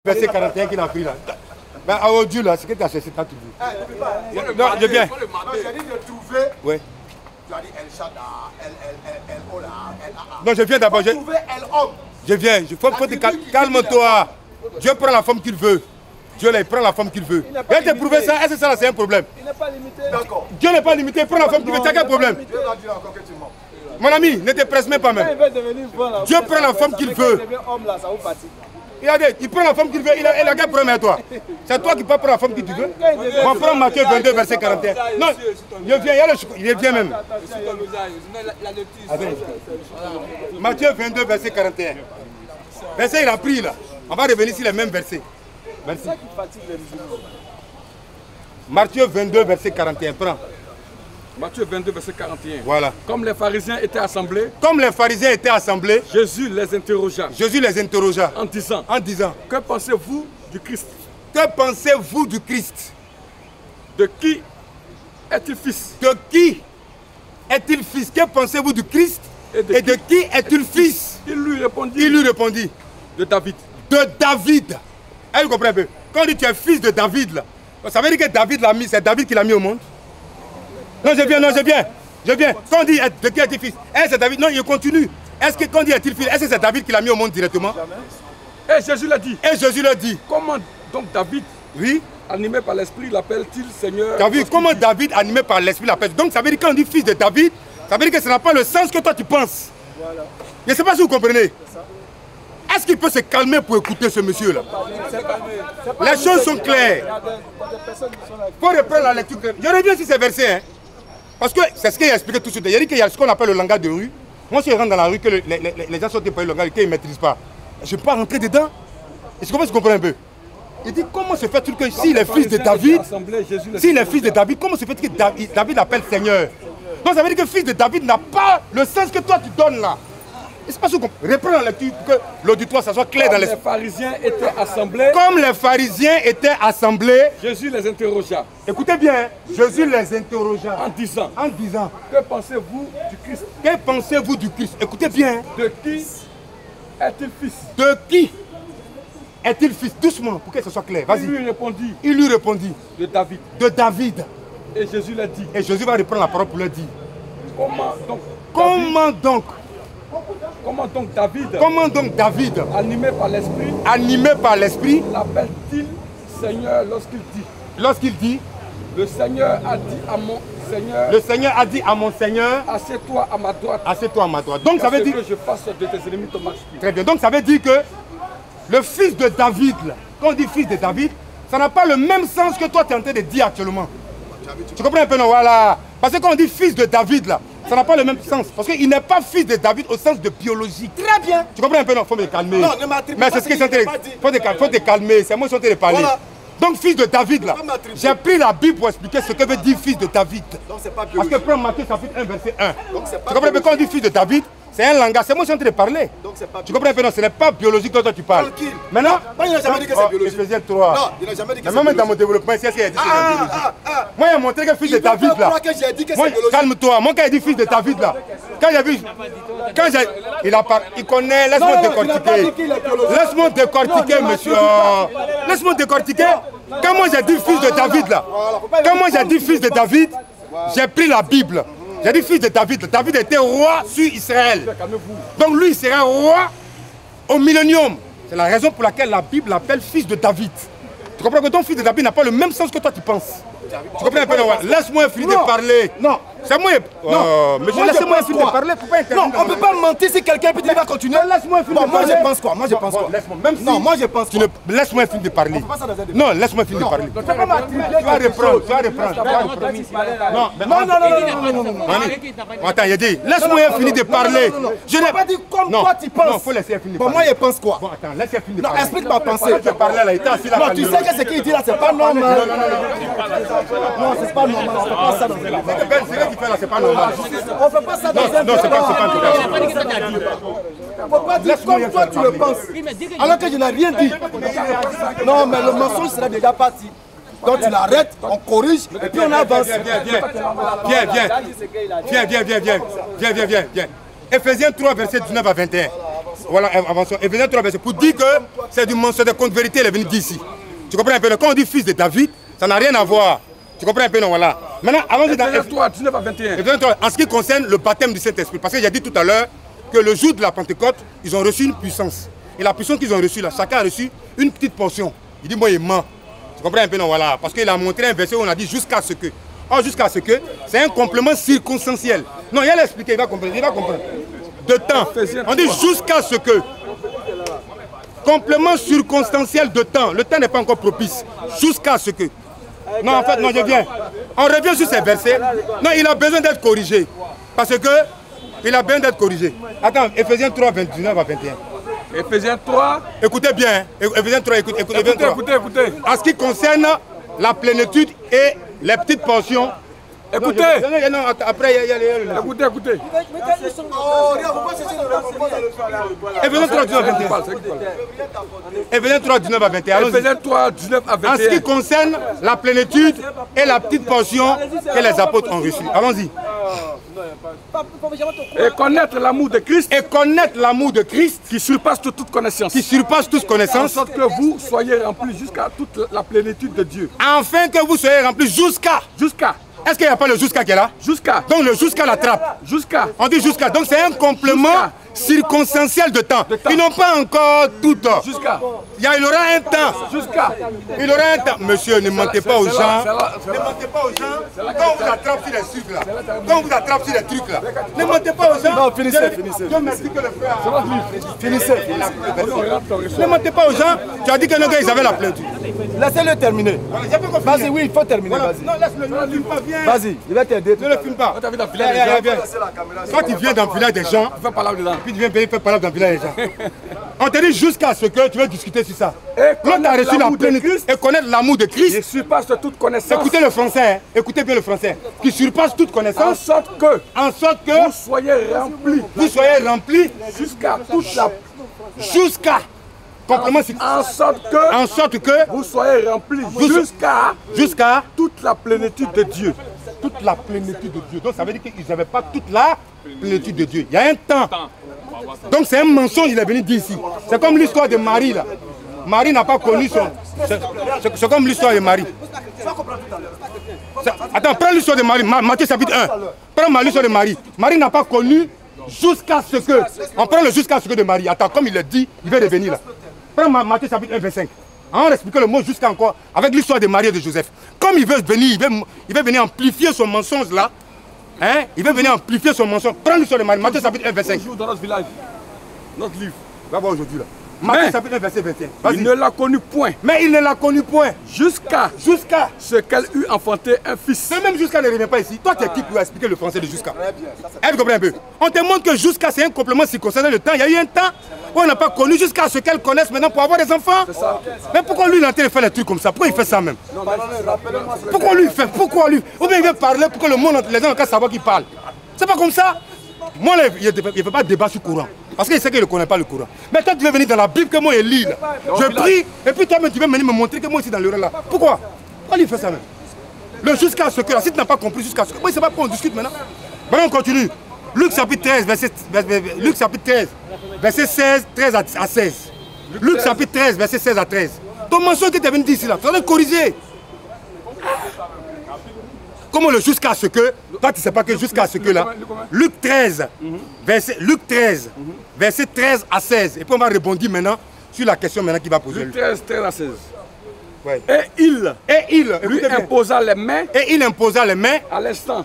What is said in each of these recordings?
Verset 41 qu'il a pris là. Ben, à Dieu là, c'est que tu as cherché, tu as trouvé. Non, je viens. J'ai dit de trouver. Oui. Tu as dit El Shaddai, El-O là, El-A-A. Non, je viens d'abord. Trouver El-Homme. Je viens. Calme-toi. Dieu prend la forme qu'il veut. Dieu là, il prend la forme qu'il veut. Viens te prouver ça. Est-ce que ça là, c'est un problème? Il n'est pas limité. D'accord. Dieu n'est pas limité. Il prend la forme qu'il veut. Tu as quel problème? Dieu a dit encore que tu mens. Mon ami, ne te presse même pas même. Dieu prend la forme qu'il veut. Il prend la forme qu'il veut. Il a quel problème à toi? C'est toi qui peux prendre la forme que tu veux. On prend Matthieu 22, verset 41. Non, je viens, il vient même. Matthieu 22, verset 41. Verset, il a pris là. On va revenir sur les mêmes versets. Merci. Matthieu 22, verset 41. Prends. Matthieu 22, verset 41. Voilà. Comme les pharisiens étaient assemblés. Comme les pharisiens étaient assemblés. Jésus les interrogea. Jésus les interrogea. En disant. Que pensez-vous du Christ? Que pensez-vous du Christ? De qui est-il fils? De qui est-il fils? Que pensez-vous du Christ? Et de qui est-il fils? Il lui répondit. De David. De David. Elle comprend un peu. Quand on dit tu es fils de David, là, ça veut dire que David l'a mis, c'est David qui l'a mis au monde. Non, je viens. Quand on dit de qui est-il fils? Est-ce c'est David? Non, il continue. Est-ce que quand on dit est-il fils, est-ce que c'est David qui l'a mis au monde directement? Et Jésus l'a dit. Comment donc David, oui, animé par l'esprit, l'appelle-t-il Seigneur? David, comment David, animé par l'esprit, l'appelle? Donc ça veut dire quand on dit fils de David, ça veut dire que ça n'a pas le sens que toi tu penses. Voilà. Je ne sais pas si vous comprenez. Est-ce qu'il peut se calmer pour écouter ce monsieur-là? Les choses sont claires. Il faut reprendre la lecture. Je reviens sur ces versets. Hein. Parce que c'est ce qu'il a expliqué tout de suite. Il a dit qu'il y a ce qu'on appelle le langage de rue. Moi, si je rentre dans la rue, que les gens sont pas le langage, qu'ils ne maîtrisent pas, je ne peux pas rentrer dedans. Est-ce que vous comprenez un peu? Il dit comment se fait-il que s'il est fils de David, comment se fait-il que David l'appelle Seigneur? Donc ça veut dire que fils de David n'a pas le sens que toi tu donnes là. C'est pas ce qu'on reprend la lecture pour que l'auditoire ça soit clair dans l'esprit. Comme les pharisiens étaient assemblés. Comme les pharisiens étaient assemblés. Jésus les interrogea. Écoutez bien, Jésus les interrogea. En disant. Que pensez-vous du Christ? Que pensez-vous du Christ? Écoutez bien. De qui est-il fils? De qui est-il fils? Doucement, pour que ce soit clair. Vas-y. Il lui répondit. De David. De David. Et Jésus l'a dit. Et Jésus va reprendre la parole pour le dire. Comment donc David, animé par l'esprit, l'appelle-t-il Seigneur lorsqu'il dit, le Seigneur a dit à mon Seigneur, assieds-toi à ma droite. Donc ça veut dire que je fasse de tes ennemis ton marchepied. Très bien. Donc ça veut dire que le fils de David, là, quand on dit fils de David, ça n'a pas le même sens que toi tu es en train de dire actuellement. Tu comprends un peu, non? Voilà. Parce que quand on dit fils de David, là, ça n'a pas le même sens. Parce qu'il n'est pas fils de David au sens de biologie. Très bien. Tu comprends un peu, non? Il faut me calmer. Non, ne m'attribue pas. Mais c'est ce qu'ils sont en train de... faut te calmer. C'est moi qui suis en train de parler. Voilà. Donc, fils de David, là, j'ai pris la Bible pour expliquer ce que veut dire fils de David. Donc, c'est pas biologique. Parce que prends Matthieu chapitre 1, verset 1. Donc, c'est pas tu comprends, mais quand on dit fils de David, c'est un langage. C'est moi qui suis en train de parler. Donc, c'est pas tu comprends un peu, non? Ce n'est pas biologique quand toi tu parles. Tranquille. Maintenant, il n'a jamais dit que c'est biologique. Éphésiens 3. Non, il n'a jamais dit que c'est biologique. Même dans mon développement, c'est ce qu'il a dit. Moi, il a montré que fils de David, là. Calme-toi. Moi, quand il dit fils de David, là, quand j'ai vu, il connaît, laisse-moi décortiquer. Laisse-moi décortiquer, monsieur. Laisse-moi décortiquer. Quand moi j'ai dit fils de David, là, quand moi j'ai dit fils de David, j'ai pris la Bible. J'ai dit fils de David. David était roi sur Israël. Donc lui, il sera roi au millénium. C'est la raison pour laquelle la Bible l'appelle fils de David. Tu comprends que ton fils de David n'a pas le même sens que toi tu penses. Tu comprends un peu? Laisse-moi finir de parler. Non. C'est moi. Non. Mais laisse-moi finir de parler. Non, on ne peut pas mentir si quelqu'un peut dire va continuer. Laisse-moi finir de parler. Moi je pense quoi? Moi je pense quoi? Non, moi je pense quoi? Laisse-moi finir de parler. Non, laisse-moi finir de parler. Tu vas reprendre. Non. Attends, il a dit, laisse-moi finir de parler. Je n'ai pas dit comme toi tu penses. Non, il faut laisser finir de parler. Moi je pense quoi? Bon, attends, laisse-moi finir de parler. Non, explique ma pensée. Tu parlais là, il était assis là. Non, tu sais que ce qu'il dit là, c'est pas normal. Non, c'est pas normal. On fait pas ça dans un débat. C'est pas normal. On fait pas ça dans un débat. Non, c'est pas faut pas dire comme toi tu le penses. Alors que je n'ai rien dit. Non, mais le mensonge serait déjà parti. Donc tu l'arrêtes, on corrige et puis on avance. Viens. Éphésiens 3, verset 19 à 21. Voilà, avançons. Éphésiens 3, verset pour dire que c'est du mensonge, de contre vérité, il est venu d'ici. Tu comprends un peu? Quand on dit fils de David, ça n'a rien à voir. Tu comprends un peu? Non, voilà. Maintenant, allons-y dans Éphésiens 3, 19 à 21. Éphésiens 3, en ce qui concerne le baptême du Saint-Esprit. Parce que j'ai dit tout à l'heure que le jour de la Pentecôte, ils ont reçu une puissance. Et la puissance qu'ils ont reçue là, chacun a reçu une petite portion. Il dit, moi, il ment. Tu comprends un peu? Non, voilà. Parce qu'il a montré un verset où on a dit jusqu'à ce que. Or, jusqu'à ce que, c'est un complément circonstanciel. Non, il va l'expliquer, il va comprendre. Il va comprendre. De temps. On dit jusqu'à ce que. Complément circonstanciel de temps. Le temps n'est pas encore propice. Jusqu'à ce que. Non, en fait, non, je viens. On revient sur ces versets. Non, il a besoin d'être corrigé. Parce que, il a besoin d'être corrigé. Attends, Éphésiens 3, 29 à 21. Éphésiens 3. Écoutez bien. Éphésiens 3, écoutez. Écoutez. En ce qui concerne la plénitude et les petites portions. Écoutez. Non, après, il y a les... Écoutez. Éphésiens 3, 19 à 21. Éphésiens 3, 19 à 21. Éphésiens 3, 19 à 21. En ce qui concerne la plénitude et la petite portion que les apôtres ont reçue. Allons-y. Et connaître l'amour de Christ. Et connaître l'amour de Christ. Qui surpasse toute connaissance. Qui surpasse toute connaissance. En sorte que vous soyez remplis jusqu'à toute la plénitude de Dieu. Afin que vous soyez remplis jusqu'à. Est-ce qu'il n'y a pas le jusqu'à qui est là? Jusqu'à. Donc le jusqu'à l'attrape. Jusqu'à. On dit jusqu'à. Donc c'est un complément circonstanciel de temps. Ils n'ont pas encore tout. Jusqu'à. Il y aura un temps. Jusqu'à. Il aura un temps. Monsieur, ne mentez pas aux gens. Ne mentez pas aux gens. Quand on vous attrape sur les trucs là. Quand on vous attrape sur les trucs là. Ne mentez pas aux gens. Non, finissez. Dieu merci que le frère. Finissez. Ne mentez pas aux gens. Tu as dit que nos gars, ils avaient la plénitude. Laissez-le terminer. Vas-y, oui, il faut terminer. Non, laisse-le. Ne le filme pas, viens. Vas-y, il va t'aider. Ne le filme pas. Quand tu viens dans le village des gens, tu fais parler dedans. Puis tu viens payer, faire parler dans le village des gens. On te dit jusqu'à ce que tu veux discuter sur ça. Et quand tu as reçu la plénitude et connaître l'amour de Christ. Il surpasse toute connaissance. Écoutez le français, hein. Écoutez bien le français. Qui surpasse toute connaissance. En sorte que vous soyez remplis. Vous soyez remplis jusqu'à toute la. Jusqu'à. Complément. En sorte que vous soyez remplis jusqu'à toute la plénitude de Dieu. Toute la plénitude de Dieu. Donc ça veut dire qu'ils n'avaient pas toute la plénitude de Dieu. Il y a un temps. Donc c'est un mensonge, il est venu dire ici. C'est comme l'histoire de Marie là. Marie n'a pas connu son... C'est comme l'histoire de Marie. Attends, prends l'histoire de Marie. Matthieu chapitre 1. Prends l'histoire de Marie. Marie n'a pas connu jusqu'à ce que... On prend le jusqu'à ce que de Marie. Attends, comme il le dit, il va revenir là. Prends Matthieu chapitre 1, verset 5. On explique le mot jusqu'à encore avec l'histoire de Marie et de Joseph. Comme il veut venir, il veut venir amplifier son mensonge là. Hein? Il veut venir amplifier son mensonge. Prends l'histoire de Marie. Matthieu chapitre 1, verset 5. Dans notre village, notre livre. Va voir aujourd'hui là. Matthieu chapitre 1, verset 21. Il ne l'a connu point. Mais il ne l'a connu point. Jusqu'à ce qu'elle eut enfanté un fils. Mais même jusqu'à ne revient pas ici. Toi, tu es qui pour expliquer le français de jusqu'à? Elle comprend un peu. On te montre que jusqu'à c'est un complément circonstanciel de temps. Il y a eu un temps où on n'a pas connu jusqu'à ce qu'elle connaisse maintenant pour avoir des enfants. Mais pourquoi lui il est en train de faire des trucs comme ça? Pourquoi il fait ça même? Pourquoi lui il fait? Pourquoi lui? Ou bien il veut parler pour que le monde, les gens ont qu'à savoir qu'il parle. C'est pas comme ça. Moi, il ne fait pas de débat sur le Coran. Parce qu'il sait qu'il ne connaît pas le Coran. Mais toi, tu veux venir dans la Bible que moi, je lis. Là. Je prie. Et puis toi-même, tu veux venir me montrer que moi, aussi dans le là. Pourquoi? Pourquoi lui fait ça même? Le jusqu'à ce que, là, si tu n'as pas compris jusqu'à ce que, moi, il ne sait pas pourquoi on discute maintenant. Maintenant, on continue. Luc chapitre 13, verset 16, 13 à 16. Luc chapitre 13, verset 16 à 13. Ton mensonge que tu es venu dire ici, là, tu vas le corriger. Comment le jusqu'à ce que, toi tu ne sais pas que jusqu'à ce que là, Luc 13, verset 13 à 16. Et puis on va rebondir maintenant sur la question maintenant qu'il va poser. Luc 13, 13 à 16. Ouais. Et il lui imposa les mains. Et il imposa les mains. À l'instant.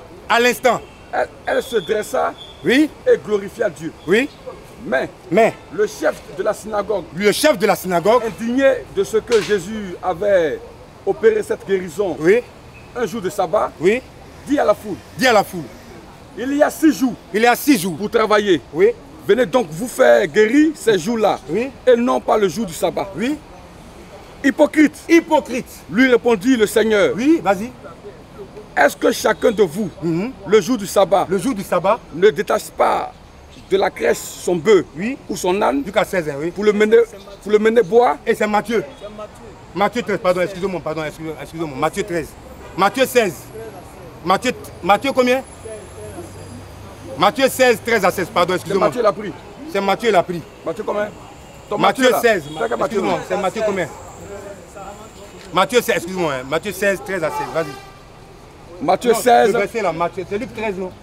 Elle se dressa. Oui. Et glorifia Dieu. Oui. Mais le chef de la synagogue, indigné de ce que Jésus avait opéré cette guérison, oui, un jour de sabbat, oui, dit à la foule, il y a 6 jours pour travailler. Oui. Venez donc vous faire guérir ces jours-là, oui, et non pas le jour du sabbat. Oui. Hypocrite, lui répondit le Seigneur. Oui, vas-y. Est-ce que chacun de vous, le jour du sabbat, ne détache pas de la crèche son bœuf, oui, ou son âne, jusqu'à 16 ans, oui, pour le mener boire? Et c'est Matthieu. Matthieu 13, pardon, excusez-moi, Matthieu 13. Matthieu 16. Matthieu combien? Matthieu 16, 13 à 16, pardon, excusez-moi. Matthieu l'a pris. C'est Matthieu l'a pris. Matthieu combien? Matthieu 16. Excuse-moi, c'est Matthieu combien? Matthieu 16, excuse-moi. Matthieu 16, 13 à 16, vas-y. Matthieu 16. Le verset là, Matthieu. C'est Luc 13, non?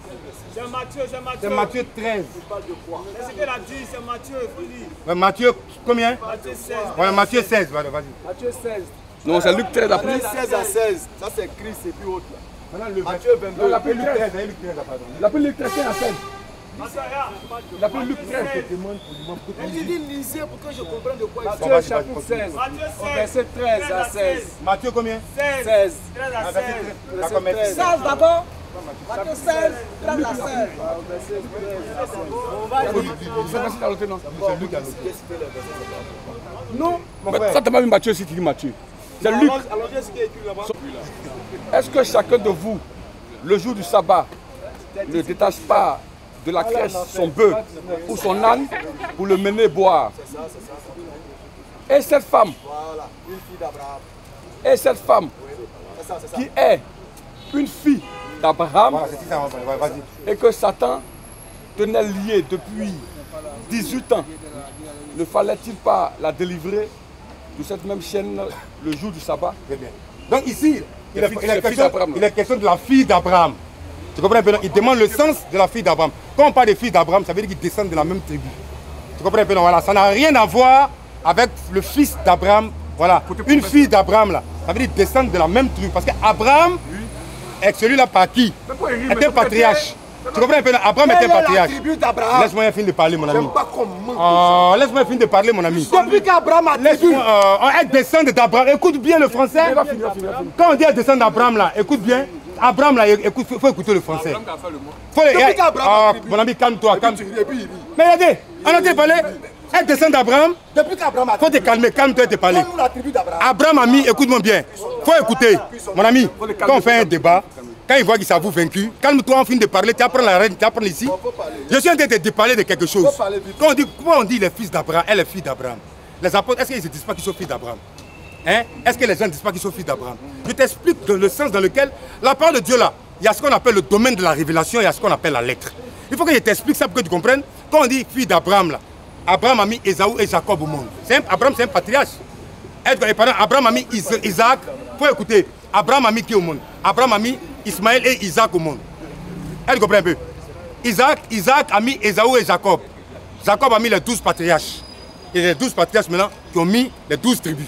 C'est Matthieu, c'est Matthieu. C'est Matthieu 13. C'est ce qu'elle a dit, c'est Matthieu, il faut dire. Ouais, Matthieu, combien? Matthieu 16. Ouais, Matthieu 16, vas-y. Matthieu 16. Non, c'est Luc 13 après. 16 à 16. Ça, c'est Christ et puis autre. Maintenant, le Matthieu 22. Il a pris Luc 13, Luc 13, pardon. Il a pris Luc 13 à 16. Il a pris Luc 13. Il dit lisez pour que je comprenne de quoi il Matthieu, s'agit. chapitre 16. Verset 13 à 16. Matthieu combien? 16. 13 à 16. D'accord, merci. 16 d'abord. Matthieu 16, 13 à 16. C'est Luc à Non. Ça t'a pas mis Matthieu si tu dis Matthieu. C'est Luc. Alors, qu'est-ce qui est écrit là-bas? Est-ce que chacun de vous, le jour du sabbat, ne détache pas de la crèche son bœuf ou son âne pour le mener boire? Et cette femme, Voilà, une fille d'Abraham. et cette femme C'est ça. qui est une fille d'Abraham Voilà, c'est ça, ouais, vas-y. et que Satan tenait liée depuis 18 ans, ne fallait-il pas la délivrer de cette même chaîne le jour du sabbat? Très bien. Donc ici, il fille est question de la fille d'Abraham. Tu comprends un peu? Il demande le sens de la fille d'Abraham. Quand on parle de fille d'Abraham, ça veut dire qu'ils descendent de la même tribu. Tu comprends un peu? Voilà, ça n'a rien à voir avec le fils d'Abraham. Voilà, une fille d'Abraham là, ça veut dire qu'ils descendent de la même tribu. Parce qu'Abraham est celui-là par qui était patriarche. Tu comprends un peu? Abraham était patriarche. Laisse-moi finir de parler, mon ami. J'aime pas comment. Laisse-moi finir de parler, mon ami. Depuis qu'Abraham a tribu. Elle descend d'Abraham. Écoute bien le français. Quand on dit elle descend d'Abraham là, écoute bien. Abraham là, écoute, faut écouter le français. Depuis qu'Abraham a tribu. Mon ami, calme-toi, calme-toi. Mais regardez, on a dit parler. Elle descend d'Abraham. Depuis qu'Abraham a Faut te calmer, calme-toi et te parler. Donne-nous la tribu d'Abraham. Abraham a mis, écoute-moi bien. Faut écouter. Mon ami, quand on fait un débat, quand il voit qu'il s'avoue vaincu, calme-toi, on finit de parler, tu apprends la règle, tu apprends ici. Je suis en train de te parler de quelque chose. Quand on dit les fils d'Abraham, elle est fille d'Abraham. Les apôtres, est-ce qu'ils ne disent pas qu'ils sont fils d'Abraham? Hein? Est-ce que les gens ne disent pas qu'ils sont fils d'Abraham? Je t'explique le sens dans lequel la parole de Dieu là, il y a ce qu'on appelle le domaine de la révélation, il y a ce qu'on appelle la lettre. Il faut que je t'explique ça pour que tu comprennes. Quand on dit fille d'Abraham là, Abraham a mis Ésaü et Jacob au monde. Abraham c'est un patriarche. Abraham a mis Isaac. Il faut écouter. Abraham a mis qui au monde? Abraham a mis Ismaël et Isaac au monde. Elle comprend un peu. Isaac a mis Ésaü et Jacob. Jacob a mis les 12 patriarches. Et les 12 patriarches maintenant qui ont mis les 12 tribus.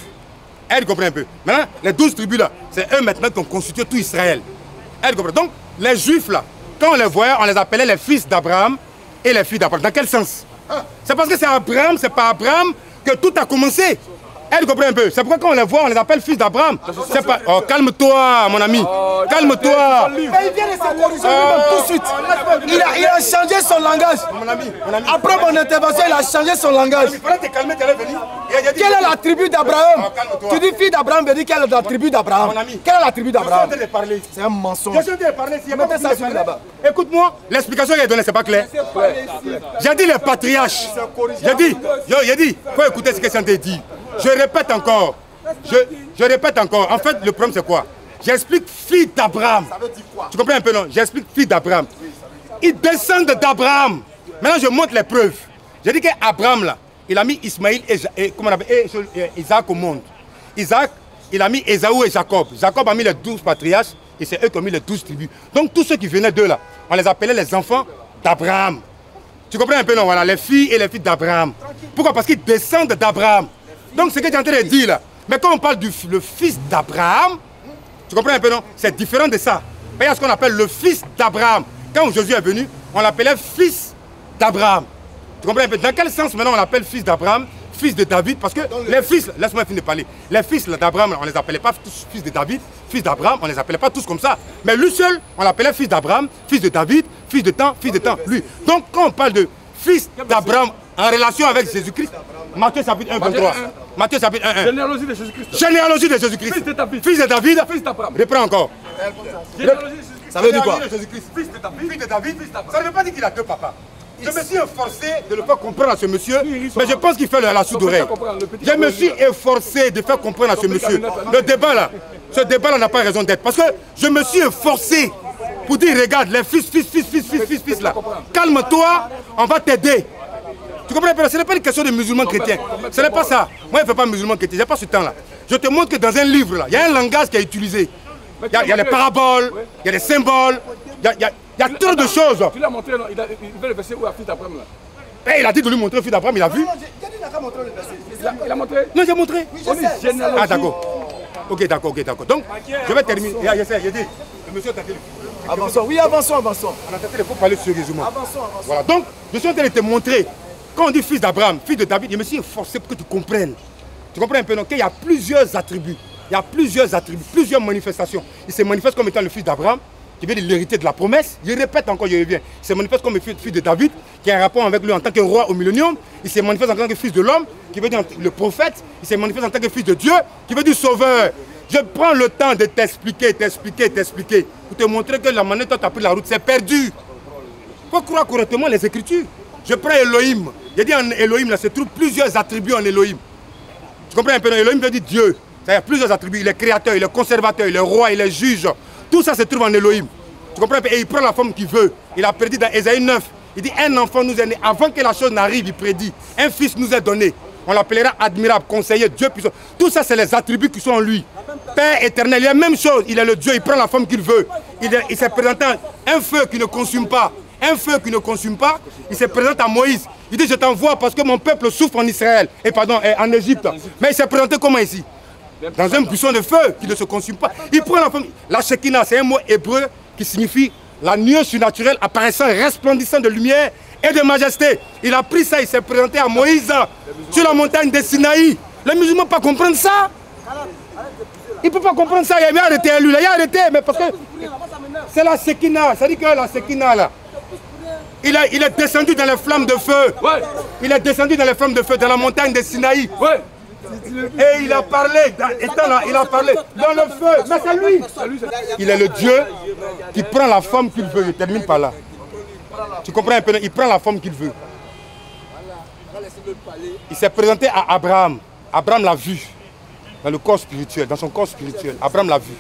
Elle comprend un peu. Maintenant, les 12 tribus là, c'est eux maintenant qui ont constitué tout Israël. Elle comprend. Donc, les juifs là, quand on les voyait, on les appelait les fils d'Abraham et les filles d'Abraham. Dans quel sens? C'est parce que c'est Abraham, c'est pas Abraham que tout a commencé. Elle comprend un peu. C'est pourquoi quand on les voit, on les appelle fils d'Abraham. C'est pas. Oh, calme-toi, mon ami. Calme-toi. Mais il vient de se corriger tout de suite. Il a changé son langage. Mon ami. Après mon intervention, il a changé son langage. Il fallait te calmer, tu allais venir. Quelle est la tribu d'Abraham? Tu dis fille d'Abraham, veut dire quelle est la tribu d'Abraham? Mon ami. Quelle est la tribu d'Abraham? Je suis en train de parler. C'est un mensonge. Je suis en train de parler. S'il y a pas Mettez ça sur là-bas. Écoute-moi, l'explication qu'il a donnée, c'est pas clair. J'ai dit les patriarches. J'ai dit, faut écouter ce que c'est en train de dire. Je répète encore. Je répète encore. En fait, le problème, c'est quoi? J'explique fille d'Abraham. Ça veut dire quoi? Tu comprends un peu, non? J'explique fille d'Abraham. Ils descendent d'Abraham. Maintenant, je montre les preuves. J'ai dit qu'Abraham, là, il a mis Ismaël et Isaac au monde. Isaac, il a mis Ésaü et Jacob. Jacob a mis les 12 patriarches et c'est eux qui ont mis les 12 tribus. Donc, tous ceux qui venaient d'eux, là, on les appelait les enfants d'Abraham. Tu comprends un peu, non? Voilà, les filles et les filles d'Abraham. Pourquoi? Parce qu'ils descendent d'Abraham. Donc, ce que tu es en train de dire, là, mais quand on parle du fils d'Abraham, tu comprends un peu, non? C'est différent de ça. Il y a ce qu'on appelle le fils d'Abraham. Quand Jésus est venu, on l'appelait fils d'Abraham. Tu comprends un peu? Dans quel sens maintenant on l'appelle fils d'Abraham, fils de David? Parce que les fils, laisse-moi finir de parler. Les fils d'Abraham, on ne les appelait pas tous fils de David, fils d'Abraham, on ne les appelait pas tous comme ça. Mais lui seul, on l'appelait fils d'Abraham, fils de David, fils de temps, lui. Donc quand on parle de fils d'Abraham en relation avec Jésus-Christ, Matthieu chapitre 1, 23. Matthieu chapitre 1, 1. Généalogie de Jésus-Christ. Généalogie de Jésus-Christ. Fils de David. Fils de David. Fils d'Abraham. Reprends encore. Généalogie de Jésus-Christ. Ça veut dire quoi? Fils de David. Fils de David. Ça ne veut pas dire qu'il a deux papas. Je me suis efforcé de le faire comprendre à ce monsieur, mais je pense qu'il fait la sourde oreille. Je me suis efforcé de faire comprendre à ce monsieur. Le débat là, ce débat là n'a pas raison d'être. Parce que je me suis efforcé pour dire, regarde, les fils là, calme-toi, on va t'aider. Tu comprends? Ce n'est pas une question de musulmans chrétiens. Ce n'est pas ça. Moi, je ne fais pas musulman chrétien. Je n'ai pas ce temps-là. Je te montre que dans un livre, là, il y a un langage qui est utilisé. Il y a des paraboles, il y a des symboles, il y a trop de choses. Tu l'as montré, non? Il veut le verset où a fils d'Abraham là. Il a dit de lui montrer le fils d'Abraham, il a vu. Il a montré? Non, j'ai montré. Ah, d'accord. Ok, d'accord. Donc, je vais terminer. Il dit, le monsieur t'a dit. Avançons, oui, avançons. Il faut parler sérieusement. Avançons. Voilà, donc, je suis en train de te montrer. Quand on dit fils d'Abraham, fils de David, je me suis efforcé pour que tu comprennes. Tu comprends un peu, non? Qu'il y a plusieurs attributs. Il y a plusieurs attributs, plusieurs manifestations. Il se manifeste comme étant le fils d'Abraham, qui vient de l'hériter de la promesse. Il répète encore, je reviens. Il se manifeste comme le fils de David, qui a un rapport avec lui en tant que roi au millénium. Il se manifeste en tant que fils de l'homme, qui veut dire le prophète. Il se manifeste en tant que fils de Dieu, qui veut dire sauveur. Je prends le temps de t'expliquer, pour te montrer que la manière dont tu as pris la route, c'est perdu. Il faut croire correctement les Écritures. Je prends Elohim. J'ai dit en Elohim, là, se trouvent plusieurs attributs en Elohim. Tu comprends un peu? Elohim veut dire Dieu. Il y a plusieurs attributs. Il est créateur, il est conservateur, il est roi, il est juge. Tout ça se trouve en Elohim. Tu comprends un peu? Et il prend la forme qu'il veut. Il a prédit dans Ésaïe 9. Il dit, un enfant nous est né. Avant que la chose n'arrive, il prédit. Un fils nous est donné. On l'appellera admirable, conseiller, Dieu puissant. Tout ça, c'est les attributs qui sont en lui. Père éternel, il y a la même chose. Il est le Dieu, il prend la forme qu'il veut. Il s'est présenté un feu qui ne consume pas. Un feu qui ne consume pas. Il se présente à Moïse. Il dit, je t'envoie parce que mon peuple souffre en Israël. En Égypte. Mais il s'est présenté comment ici? Dans un buisson de feu qui ne se consume pas. Il prend la forme. La Shekinah, c'est un mot hébreu qui signifie la nuée surnaturelle apparaissant, resplendissant de lumière et de majesté. Il a pris ça, il s'est présenté à Moïse sur la montagne de Sinaï. Les musulmans ne peuvent pas comprendre ça. Il ne peut pas comprendre ça. Il a arrêté lui, il a arrêté, mais parce que c'est la Shekinah. Ça dit que la Shekinah là, il est descendu dans les flammes de feu. Ouais. Il est descendu dans les flammes de feu dans la montagne de Sinaï. Ouais. Et il a parlé, étant là, il a parlé dans le feu. Mais c'est lui. Il est le Dieu qui prend la forme qu'il veut. Il termine par là. Tu comprends un peu? Il prend la forme qu'il veut. Il s'est présenté à Abraham. Abraham l'a vu dans le corps spirituel, dans son corps spirituel. Abraham l'a vu.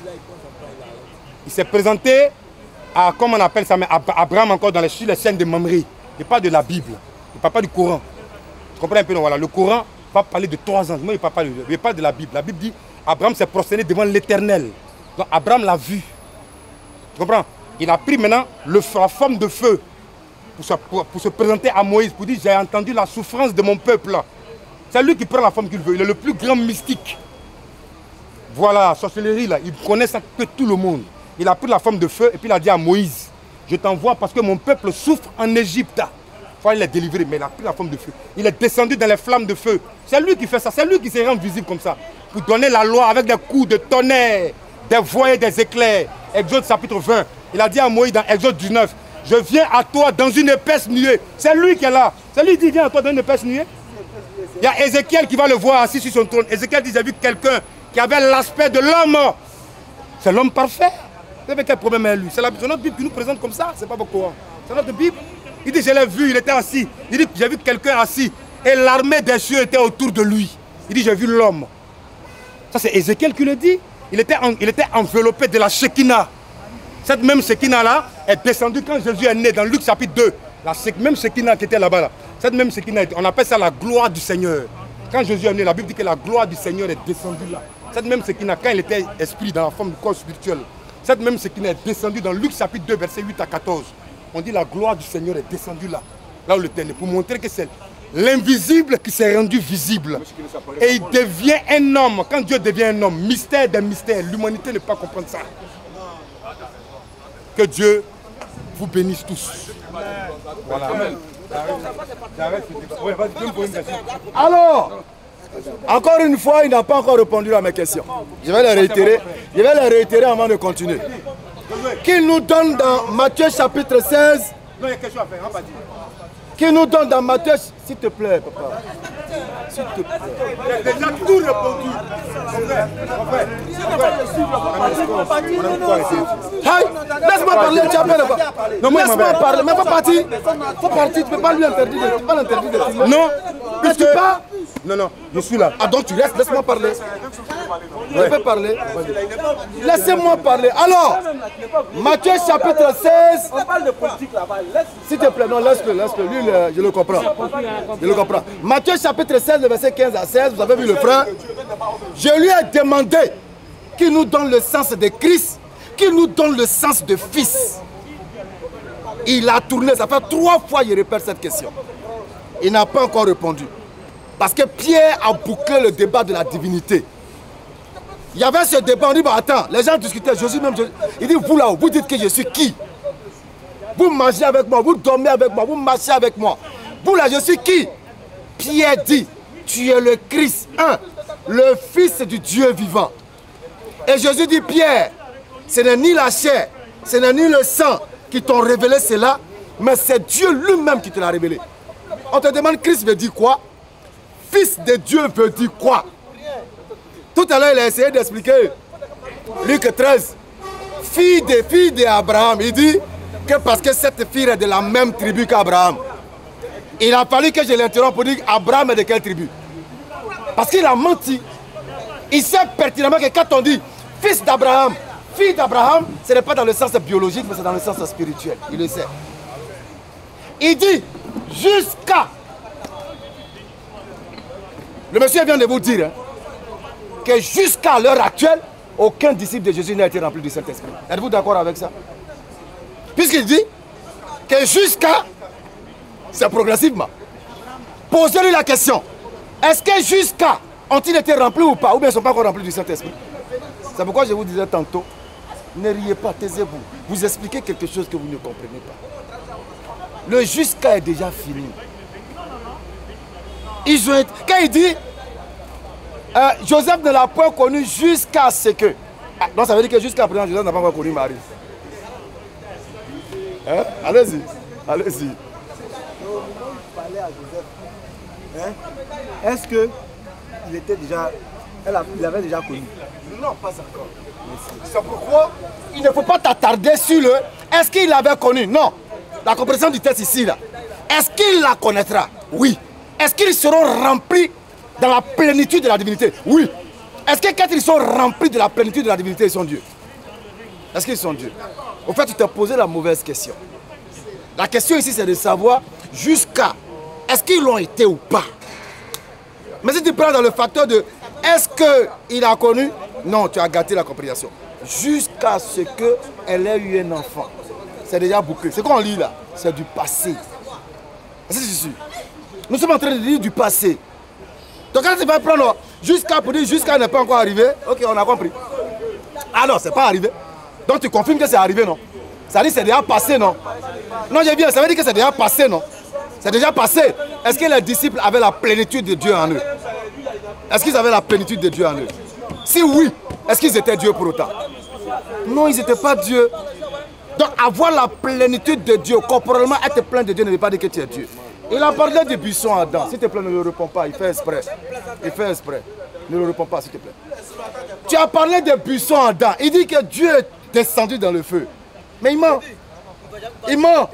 Il s'est présenté à, comment on appelle ça, mais Abraham encore sur les scènes de Mamré. Il parle de la Bible. Il ne parle pas du Coran. Tu comprends un peu? Non, voilà, le Coran va parler de 3 ans. Moi, il parle de la Bible. La Bible dit Abraham s'est prosterné devant l'Éternel. Donc Abraham l'a vu. Tu comprends? Il a pris maintenant la forme de feu pour se présenter à Moïse, pour dire j'ai entendu la souffrance de mon peuple là. C'est lui qui prend la forme qu'il veut. Il est le plus grand mystique. Voilà, sorcellerie là, il connaît ça que tout le monde. Il a pris la forme de feu et puis il a dit à Moïse, je t'envoie parce que mon peuple souffre en Égypte. Il faut aller les délivrer, mais il a pris la forme de feu. Il est descendu dans les flammes de feu. C'est lui qui fait ça, c'est lui qui se rend visible comme ça. Pour donner la loi avec des coups de tonnerre, des voix et des éclairs. Exode chapitre 20. Il a dit à Moïse dans Exode 19, je viens à toi dans une épaisse nuée. C'est lui qui est là. C'est lui qui vient à toi dans une épaisse nuée. Il y a Ézéchiel qui va le voir assis sur son trône. Ézéchiel dit, j'ai vu quelqu'un qui avait l'aspect de l'homme. C'est l'homme parfait. Vous savez quel problème est lui? C'est notre Bible qui nous présente comme ça. C'est pas votre Coran. C'est notre Bible. Il dit, je l'ai vu, il était assis. Il dit, j'ai vu quelqu'un assis. Et l'armée des cieux était autour de lui. Il dit, j'ai vu l'homme. Ça, c'est Ézéchiel qui le dit. Il était enveloppé de la Shekinah. Cette même Shekinah-là est descendue quand Jésus est né dans Luc chapitre 2. La même Shekinah qui était là-bas. Là. Cette même Shekinah, on appelle ça la gloire du Seigneur. Quand Jésus est né, la Bible dit que la gloire du Seigneur est descendue là. Cette même Shekinah, quand il était esprit dans la forme du corps spirituel, cette même Shekinah est descendue dans Luc chapitre 2, verset 8 à 14. On dit la gloire du Seigneur est descendue là. Là où le terre est, pour montrer que c'est l'invisible qui s'est rendu visible. Et il devient un homme. Quand Dieu devient un homme, mystère des mystères, l'humanité ne peut pas comprendre ça. Que Dieu vous bénisse tous. Voilà. Alors, encore une fois, il n'a pas encore répondu à mes questions. Je vais les réitérer avant de continuer. Qu'il nous donne dans Matthieu chapitre 16. Non, il y a quelque chose à faire, on va dire. Qu'il nous donne dans Matthieu, s'il te plaît, papa. S'il te plaît. Il a déjà tout répondu. Laisse-moi parler, tu appelles là-bas. Laisse-moi parler, mais pas partir. Faut partir, tu ne peux pas lui interdire. Tu ne peux pas l'interdire de filmer. Non, puisque... tu pars? Non, non, je suis là. Ah donc tu restes, laisse-moi parler. Je peux parler. Laissez-moi parler. Alors, Matthieu chapitre 16. On parle de politique là-bas. S'il te plaît, non, laisse-le. Lui, je le comprends. Je le comprends. Matthieu chapitre 16, le verset 15 à 16, vous avez vu le frère. Je lui ai demandé qu'il nous donne le sens de Christ, qu'il nous donne le sens de fils. Il a tourné, ça fait 3 fois qu'il répète cette question. Il n'a pas encore répondu. Parce que Pierre a bouclé le débat de la divinité. Il y avait ce débat, on dit, bah, attends, les gens discutaient, Jésus même, il dit, vous là-haut, vous dites que je suis qui? Vous mangez avec moi, vous dormez avec moi, vous marchez avec moi. Vous là, je suis qui? Pierre dit, tu es le Christ, le Fils du Dieu vivant. Et Jésus dit, Pierre, ce n'est ni la chair, ce n'est ni le sang qui t'ont révélé cela, mais c'est Dieu lui-même qui te l'a révélé. On te demande, Christ veut dire quoi? Fils de Dieu veut dire quoi? Tout à l'heure, il a essayé d'expliquer. Luc 13, fille d'Abraham. Il dit que parce que cette fille est de la même tribu qu'Abraham. Il a fallu que je l'interrompe pour dire Abraham est de quelle tribu? Parce qu'il a menti. Il sait pertinemment que quand on dit fils d'Abraham, fille d'Abraham, ce n'est pas dans le sens biologique, mais c'est dans le sens spirituel. Il le sait. Il dit jusqu'à... Le monsieur vient de vous dire que jusqu'à l'heure actuelle, aucun disciple de Jésus n'a été rempli du Saint-Esprit. Êtes-vous d'accord avec ça? Puisqu'il dit que jusqu'à... C'est progressivement. Posez-lui la question. Est-ce que jusqu'à... Ont-ils été remplis ou pas? Ou bien ils ne sont pas encore remplis du Saint-Esprit? C'est pourquoi je vous disais tantôt, ne riez pas, taisez-vous. Vous expliquez quelque chose que vous ne comprenez pas. Le jusqu'à est déjà fini. Ils ont été... Quand il dit Joseph ne l'a pas connu jusqu'à ce que... Ah, donc ça veut dire que jusqu'à présent, Joseph n'a pas encore connu Marie. Hein? Allez-y. Allez-y. Est-ce que il était déjà... Il avait déjà connu? Non, pas encore. C'est pourquoi il ne faut pas t'attarder sur le... Est-ce qu'il l'avait connu? Non. La compréhension du texte ici, là. Est-ce qu'il la connaîtra? Oui. Est-ce qu'ils seront remplis dans la plénitude de la divinité? Oui. Est-ce que quand ils sont remplis de la plénitude de la divinité, ils sont Dieu? Est-ce qu'ils sont Dieu? Au fait, tu t'es posé la mauvaise question. La question ici, c'est de savoir jusqu'à... Est-ce qu'ils l'ont été ou pas? Mais si tu prends dans le facteur de... Est-ce qu'il a connu? Non, tu as gâté la compréhension. Jusqu'à ce qu'elle ait eu un enfant. C'est déjà bouclé. Ce qu'on lit là, c'est du passé. C'est sûr. Nous sommes en train de lire du passé. Donc quand tu vas prendre jusqu'à pour dire jusqu'à n'est pas encore arrivé, ok, on a compris. Ah non, c'est pas arrivé. Donc tu confirmes que c'est arrivé, non? Ça dit que c'est déjà passé, non? Non, j'ai bien, ça veut dire que c'est déjà passé, non? C'est déjà passé. Est-ce que les disciples avaient la plénitude de Dieu en eux? Est-ce qu'ils avaient la plénitude de Dieu en eux? Si oui, est-ce qu'ils étaient Dieu pour autant? Non, ils n'étaient pas Dieu. Donc avoir la plénitude de Dieu, corporellement être plein de Dieu ne veut pas dire que tu es Dieu. Il a parlé du buisson Adam. S'il te plaît, ne le réponds pas, il fait exprès. Il fait exprès. Ne le réponds pas, s'il te plaît. Tu as parlé des buissons Adam. Il dit que Dieu est descendu dans le feu. Mais il ment. Il ment.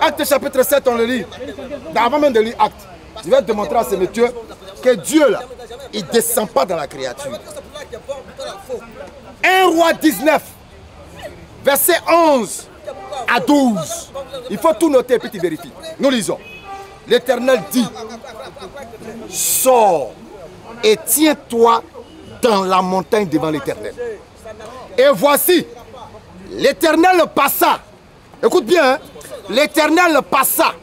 Acte chapitre 7, on le lit. Avant même de lire Acte, je vais te montrer à ce monsieur que Dieu, là, il ne descend pas dans la créature. 1 Roi 19, verset 11 à 12. Il faut tout noter et puis tu vérifies. Nous lisons. L'Éternel dit, sors et tiens-toi dans la montagne devant l'Éternel. Et voici, l'Éternel passa. Écoute bien, hein? L'Éternel passa.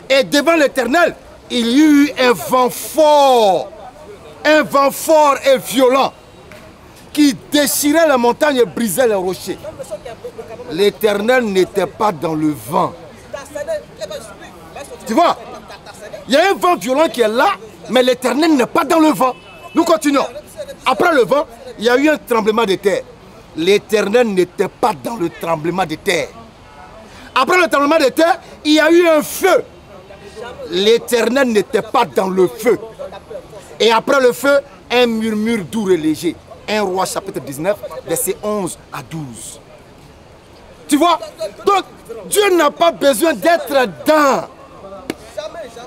Et devant l'Éternel, il y eut un vent fort et violent qui déchirait les montagnes et brisait les rochers. L'Éternel n'était pas dans le vent. Tu vois, il y a un vent violent qui est là, mais l'Éternel n'est pas dans le vent. Nous continuons. Après le vent, il y a eu un tremblement de terre. L'Éternel n'était pas dans le tremblement de terre. Après le tremblement de terre, il y a eu un feu. L'Éternel n'était pas dans le feu. Et après le feu, un murmure doux et léger. 1 Roi chapitre 19, versets 11 à 12. Tu vois? Donc, Dieu n'a pas besoin d'être dans.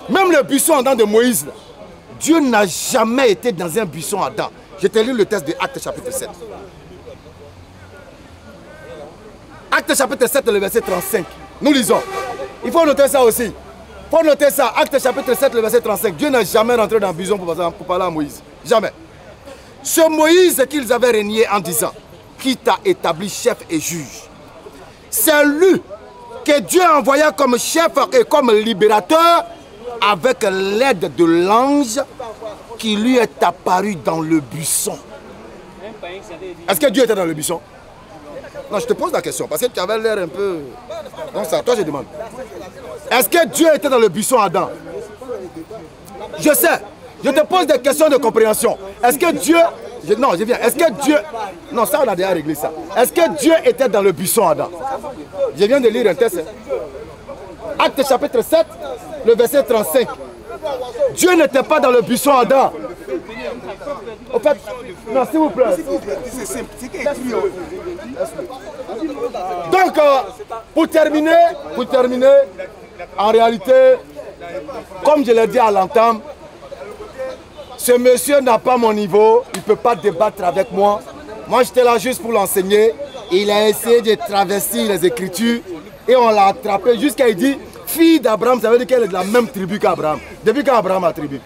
Même le buisson ardent de Moïse, là, Dieu n'a jamais été dans un buisson ardent. Je te lis le texte de Actes chapitre 7. Actes chapitre 7, le verset 35. Nous lisons. Il faut noter ça aussi. Il faut noter ça. Actes chapitre 7, le verset 35. Dieu n'a jamais rentré dans le buisson pour parler à Moïse. Jamais. Ce Moïse qu'ils avaient régné en disant, qui t'a établi chef et juge. C'est lui que Dieu envoya comme chef et comme libérateur avec l'aide de l'ange qui lui est apparu dans le buisson. Est-ce que Dieu était dans le buisson? Non, je te pose la question parce que tu avais l'air un peu... Non, ça, toi je demande. Est-ce que Dieu était dans le buisson Adam? Je sais. Je te pose des questions de compréhension. Est-ce que Dieu... Non, je viens. Est-ce que Dieu... Non, ça on a déjà réglé ça. Est-ce que Dieu était dans le buisson Adam? Je viens de lire un texte. Actes chapitre 7, le verset 35. Dieu n'était pas dans le buisson Adam. En fait, non, s'il vous plaît. C'est simple, c'est écrit. Donc, pour terminer, en réalité, comme je l'ai dit à l'entame, ce monsieur n'a pas mon niveau, il ne peut pas débattre avec moi. Moi, j'étais là juste pour l'enseigner. Il a essayé de travestir les Écritures et on l'a attrapé jusqu'à il dit, fille d'Abraham, ça veut dire qu'elle est de la même tribu qu'Abraham. Depuis quand Abraham a tribu?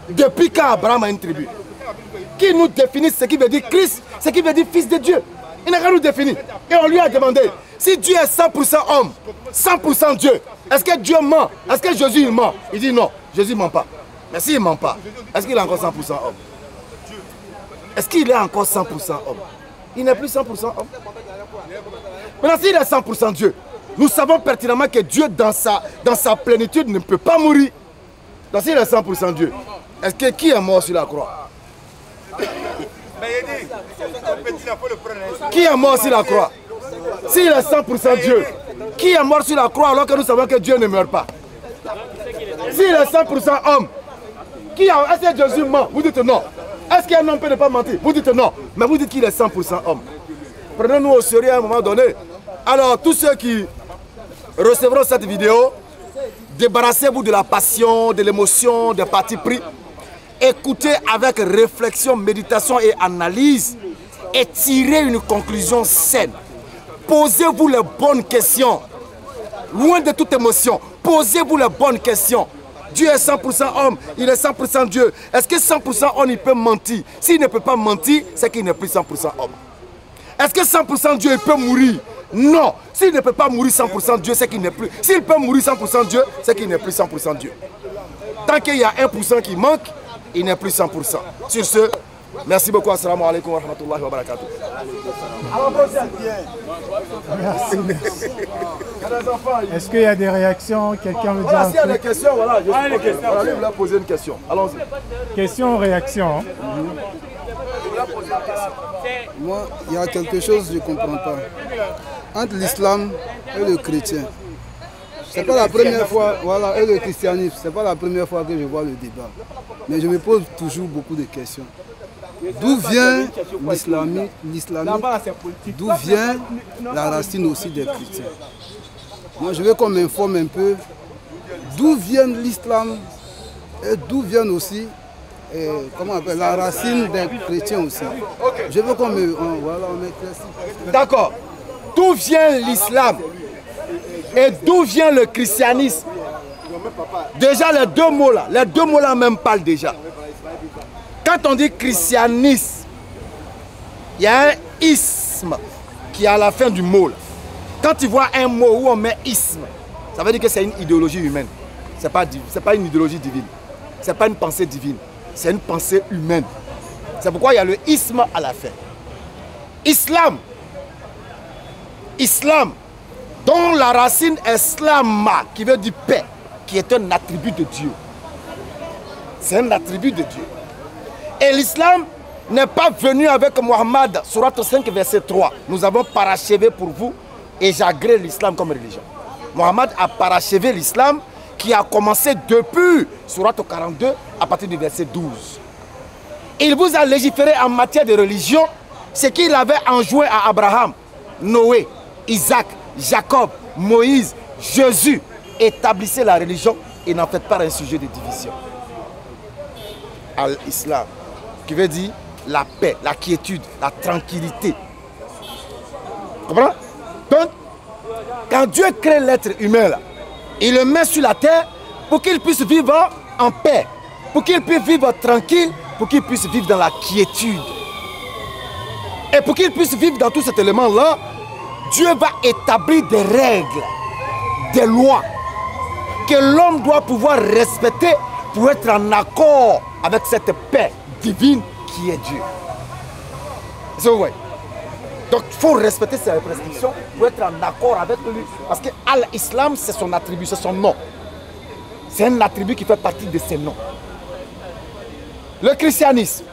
Depuis quand Abraham a une tribu? Qui nous définit ce qui veut dire Christ, ce qui veut dire fils de Dieu? Il n'a qu'à nous définir. Et on lui a demandé, si Dieu est 100% homme, 100% Dieu, est-ce que Dieu ment? Est-ce que Jésus il ment? Il dit non, Jésus ne ment pas. Mais s'il ne ment pas, est-ce qu'il est encore 100% homme? Est-ce qu'il est encore 100% homme? Il n'est plus 100% homme. Maintenant, s'il est 100% Dieu, nous savons pertinemment que Dieu, dans sa plénitude, ne peut pas mourir. Donc s'il est 100% Dieu, est-ce que qui est mort sur la croix? Qui est mort sur la croix? S'il est 100% Dieu, qui est mort sur la croix alors que nous savons que Dieu ne meurt pas? S'il est 100% homme, est-ce que Jésus ment? Vous dites non. Est-ce qu'un homme peut ne pas mentir? Vous dites non. Mais vous dites qu'il est 100% homme. Prenez-nous au sérieux à un moment donné. Alors, tous ceux qui recevront cette vidéo, débarrassez-vous de la passion, de l'émotion, des partis pris. Écoutez avec réflexion, méditation et analyse et tirez une conclusion saine. Posez-vous les bonnes questions. Loin de toute émotion, posez-vous les bonnes questions. Dieu est 100% homme, il est 100% Dieu. Est-ce que 100% homme, il peut mentir? S'il ne peut pas mentir, c'est qu'il n'est plus 100% homme. Est-ce que 100% Dieu, il peut mourir? Non. S'il ne peut pas mourir 100% Dieu, c'est qu'il n'est plus. S'il peut mourir 100% Dieu, c'est qu'il n'est plus 100% Dieu. Tant qu'il y a 1% qui manque, il n'est plus 100%. Sur ce, merci beaucoup. Assalamu alaikum wa rahmatullahi wa barakatuh. Est-ce qu'il y a des réactions? Quelqu'un veut dire? Voilà, s'il y a des questions, voilà. Je voulais poser une question. Allons-y. Question, réaction. Moi, il y a quelque chose que je ne comprends pas. Entre l'islam et le chrétien. C'est pas la première fois, voilà, et le christianisme, c'est pas la première fois que je vois le débat. Mais je me pose toujours beaucoup de questions. D'où vient l'islamique? D'où vient la racine aussi des chrétiens? Moi, je veux qu'on m'informe un peu d'où vient l'islam et d'où vient aussi comment on appelle, la racine des chrétiens aussi. Je veux qu'on m'éclaircisse. D'accord. D'où vient l'islam et d'où vient le christianisme? Déjà les deux mots là même parlent déjà. Quand on dit christianisme, il y a un isme qui est à la fin du mot là. Quand tu vois un mot où on met isme, ça veut dire que c'est une idéologie humaine. Ce n'est pas une idéologie divine. Ce n'est pas une pensée divine. C'est une pensée humaine. C'est pourquoi il y a le isme à la fin. Islam, dont la racine est slama, qui veut dire paix, qui est un attribut de Dieu. C'est un attribut de Dieu. Et l'islam n'est pas venu avec Mohammed, Surat 5, verset 3. Nous avons parachevé pour vous et j'agrée l'islam comme religion. Mohammed a parachevé l'islam qui a commencé depuis Surat 42 à partir du verset 12. Il vous a légiféré en matière de religion ce qu'il avait enjoint à Abraham, Noé, Isaac, Jacob, Moïse, Jésus. Établissez la religion et n'en faites pas un sujet de division. Al-Islam, qui veut dire la paix, la quiétude, la tranquillité. Comprends? Donc, quand Dieu crée l'être humain, là, il le met sur la terre pour qu'il puisse vivre en paix, pour qu'il puisse vivre tranquille, pour qu'il puisse vivre dans la quiétude. Et pour qu'il puisse vivre dans tout cet élément-là, Dieu va établir des règles, des lois que l'homme doit pouvoir respecter pour être en accord avec cette paix divine qui est Dieu. C'est vrai. Donc il faut respecter ces prescriptions pour être en accord avec lui. Parce que l'islam, c'est son attribut, c'est son nom. C'est un attribut qui fait partie de ses noms. Le christianisme.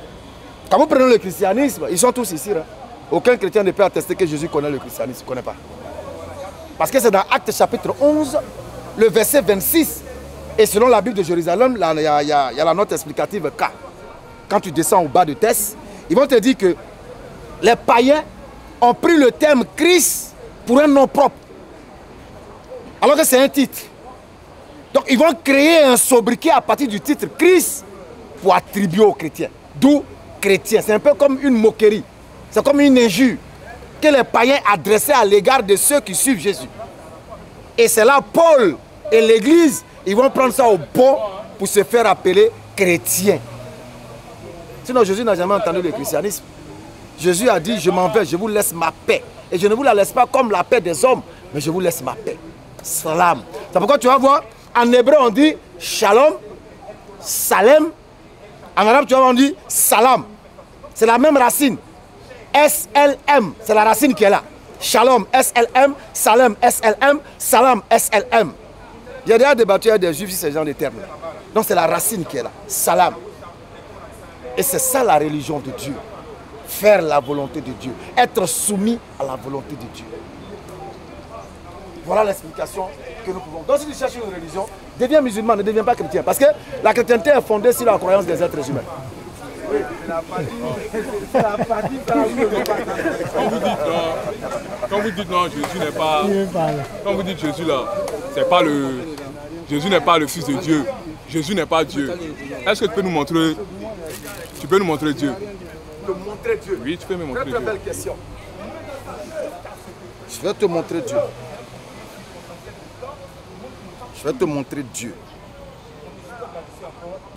Quand vous prenez le christianisme, ils sont tous ici. Hein? Aucun chrétien ne peut attester que Jésus connaît le christianisme. Il ne connaît pas. Parce que c'est dans Actes chapitre 11, le verset 26. Et selon la Bible de Jérusalem, il y a la note explicative K. Quand tu descends au bas de Thèse, ils vont te dire que les païens ont pris le terme Christ pour un nom propre. Alors que c'est un titre. Donc ils vont créer un sobriquet à partir du titre Christ pour attribuer aux chrétiens. D'où chrétien. C'est un peu comme une moquerie. C'est comme une injure que les païens adressaient à l'égard de ceux qui suivent Jésus. Et c'est là Paul et l'Église, ils vont prendre ça au bon pour se faire appeler chrétien. Sinon Jésus n'a jamais entendu le christianisme. Jésus a dit, je m'en vais, je vous laisse ma paix. Et je ne vous la laisse pas comme la paix des hommes, mais je vous laisse ma paix. Salam. C'est pourquoi tu vas voir, en hébreu on dit shalom, salem. En arabe tu vas voir on dit salam. C'est la même racine. SLM, c'est la racine qui est là. Shalom, SLM, Salem, SLM, Salam, SLM. J'ai déjà débattu avec des juifs sur ce genre de termes. Donc c'est la racine qui est là. Salam. Et c'est ça la religion de Dieu. Faire la volonté de Dieu. Être soumis à la volonté de Dieu. Voilà l'explication que nous pouvons. Donc si tu cherches une religion, deviens musulman, ne deviens pas chrétien. Parce que la chrétienté est fondée sur la croyance des êtres humains. Oui, quand vous dites non, Jésus n'est pas. Quand vous dites Jésus là, c'est pas le. Jésus n'est pas le Fils de Dieu. Jésus n'est pas Dieu. Est-ce que tu peux nous montrer? Tu peux nous montrer Dieu? Te montrer Dieu. Oui, tu peux me montrer Dieu. Très belle question. Je vais te montrer Dieu. Je vais te montrer Dieu.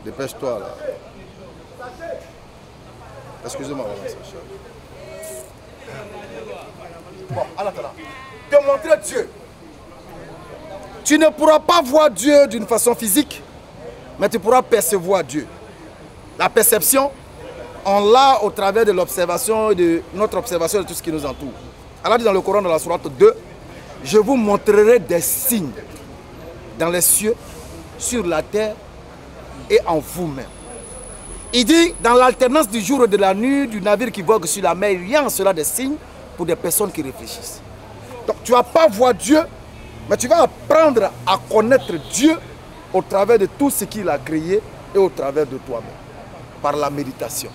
Dépêche-toi là. Excusez-moi. Bon, alors, te montrer Dieu. Tu ne pourras pas voir Dieu d'une façon physique, mais tu pourras percevoir Dieu. La perception, on l'a au travers de l'observation, de notre observation de tout ce qui nous entoure. Allah dit dans le Coran, dans la sourate 2, je vous montrerai des signes dans les cieux, sur la terre et en vous-même. Il dit, dans l'alternance du jour et de la nuit, du navire qui vogue sur la mer, il y a en cela des signes pour des personnes qui réfléchissent. Donc tu ne vas pas voir Dieu, mais tu vas apprendre à connaître Dieu au travers de tout ce qu'il a créé et au travers de toi-même, par la méditation.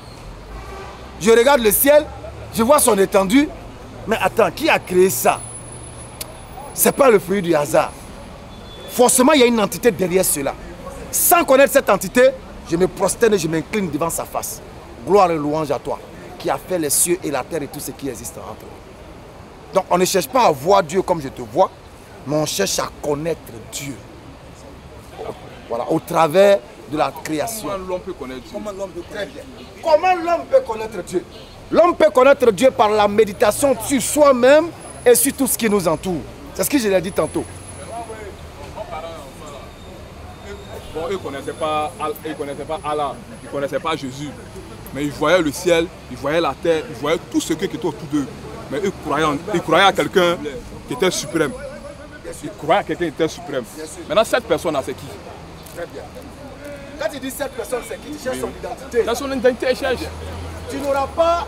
Je regarde le ciel, je vois son étendue, mais attends, qui a créé ça? Ce n'est pas le fruit du hasard. Forcément, il y a une entité derrière cela. Sans connaître cette entité, je me prosterne et je m'incline devant sa face. Gloire et louange à toi, qui a fait les cieux et la terre et tout ce qui existe entre eux. Donc on ne cherche pas à voir Dieu comme je te vois, mais on cherche à connaître Dieu. Voilà, au travers de la création. Comment l'homme peut connaître Dieu? Comment l'homme peut connaître Dieu? L'homme peut connaître Dieu par la méditation sur soi-même et sur tout ce qui nous entoure. C'est ce que je l'ai dit tantôt. Bon, eux ne connaissaient pas Allah, ils ne connaissaient pas Jésus. Mais ils voyaient le ciel, ils voyaient la terre, ils voyaient tout ce qui était autour d'eux. Mais eux croyaient à quelqu'un qui était suprême. Ils croyaient à quelqu'un qui était suprême. Maintenant, cette personne-là, c'est qui? Très bien. Quand tu dis cette personne, c'est qui? Tu cherches son identité. Dans son identité, il cherche. Tu n'auras pas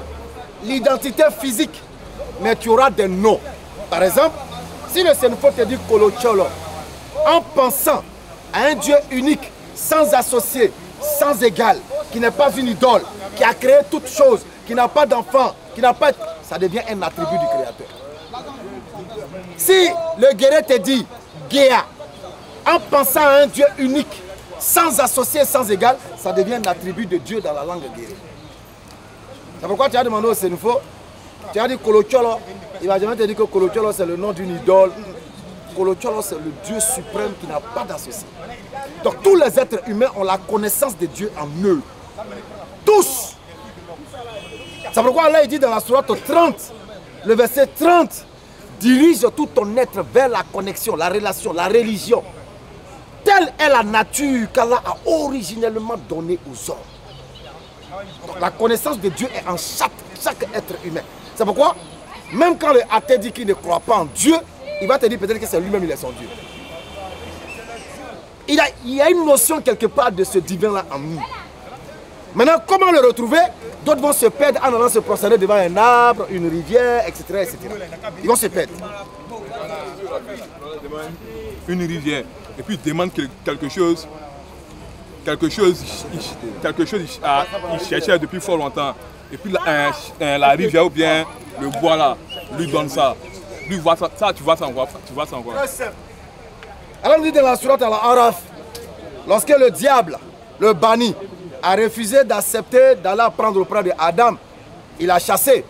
l'identité physique, mais tu auras des noms. Par exemple, si le Sénéfo te dit Kolocholo, en pensant à un Dieu unique, sans associé, sans égal, qui n'est pas une idole, qui a créé toutes choses, qui n'a pas d'enfant, qui n'a pas... Ça devient un attribut du Créateur. Si le guerrier te dit Géa, en pensant à un Dieu unique, sans associé, sans égal, ça devient un attribut de Dieu dans la langue guérie. C'est pourquoi tu as demandé au Sénoufo, tu as dit Kolocholo, il va jamais te dire que Kolocholo c'est le nom d'une idole. Kolocholo c'est le Dieu suprême qui n'a pas d'associé. Donc tous les êtres humains ont la connaissance de Dieu en eux. Tous. C'est pourquoi Allah il dit dans la sourate 30, le verset 30, dirige tout ton être vers la connexion, la relation, la religion. Telle est la nature qu'Allah a originellement donnée aux hommes. Donc, la connaissance de Dieu est en chaque être humain. C'est pourquoi, même quand le athée dit qu'il ne croit pas en Dieu, il va te dire peut-être que c'est lui-même, il est son Dieu. Il y a une notion quelque part de ce divin-là en nous. Maintenant, comment le retrouver? D'autres vont se perdre en allant se prosterner devant un arbre, une rivière, etc., etc. Ils vont se perdre. Une rivière, et puis il demande quelque chose il cherchait depuis fort longtemps. Et puis la rivière ou bien le bois là, lui donne ça. Lui voit ça, tu vois ça encore. Alors on dit dans la sourate Al-Araf, lorsque le diable, le banni, a refusé d'accepter d'aller prendre auprès de Adam, il a chassé.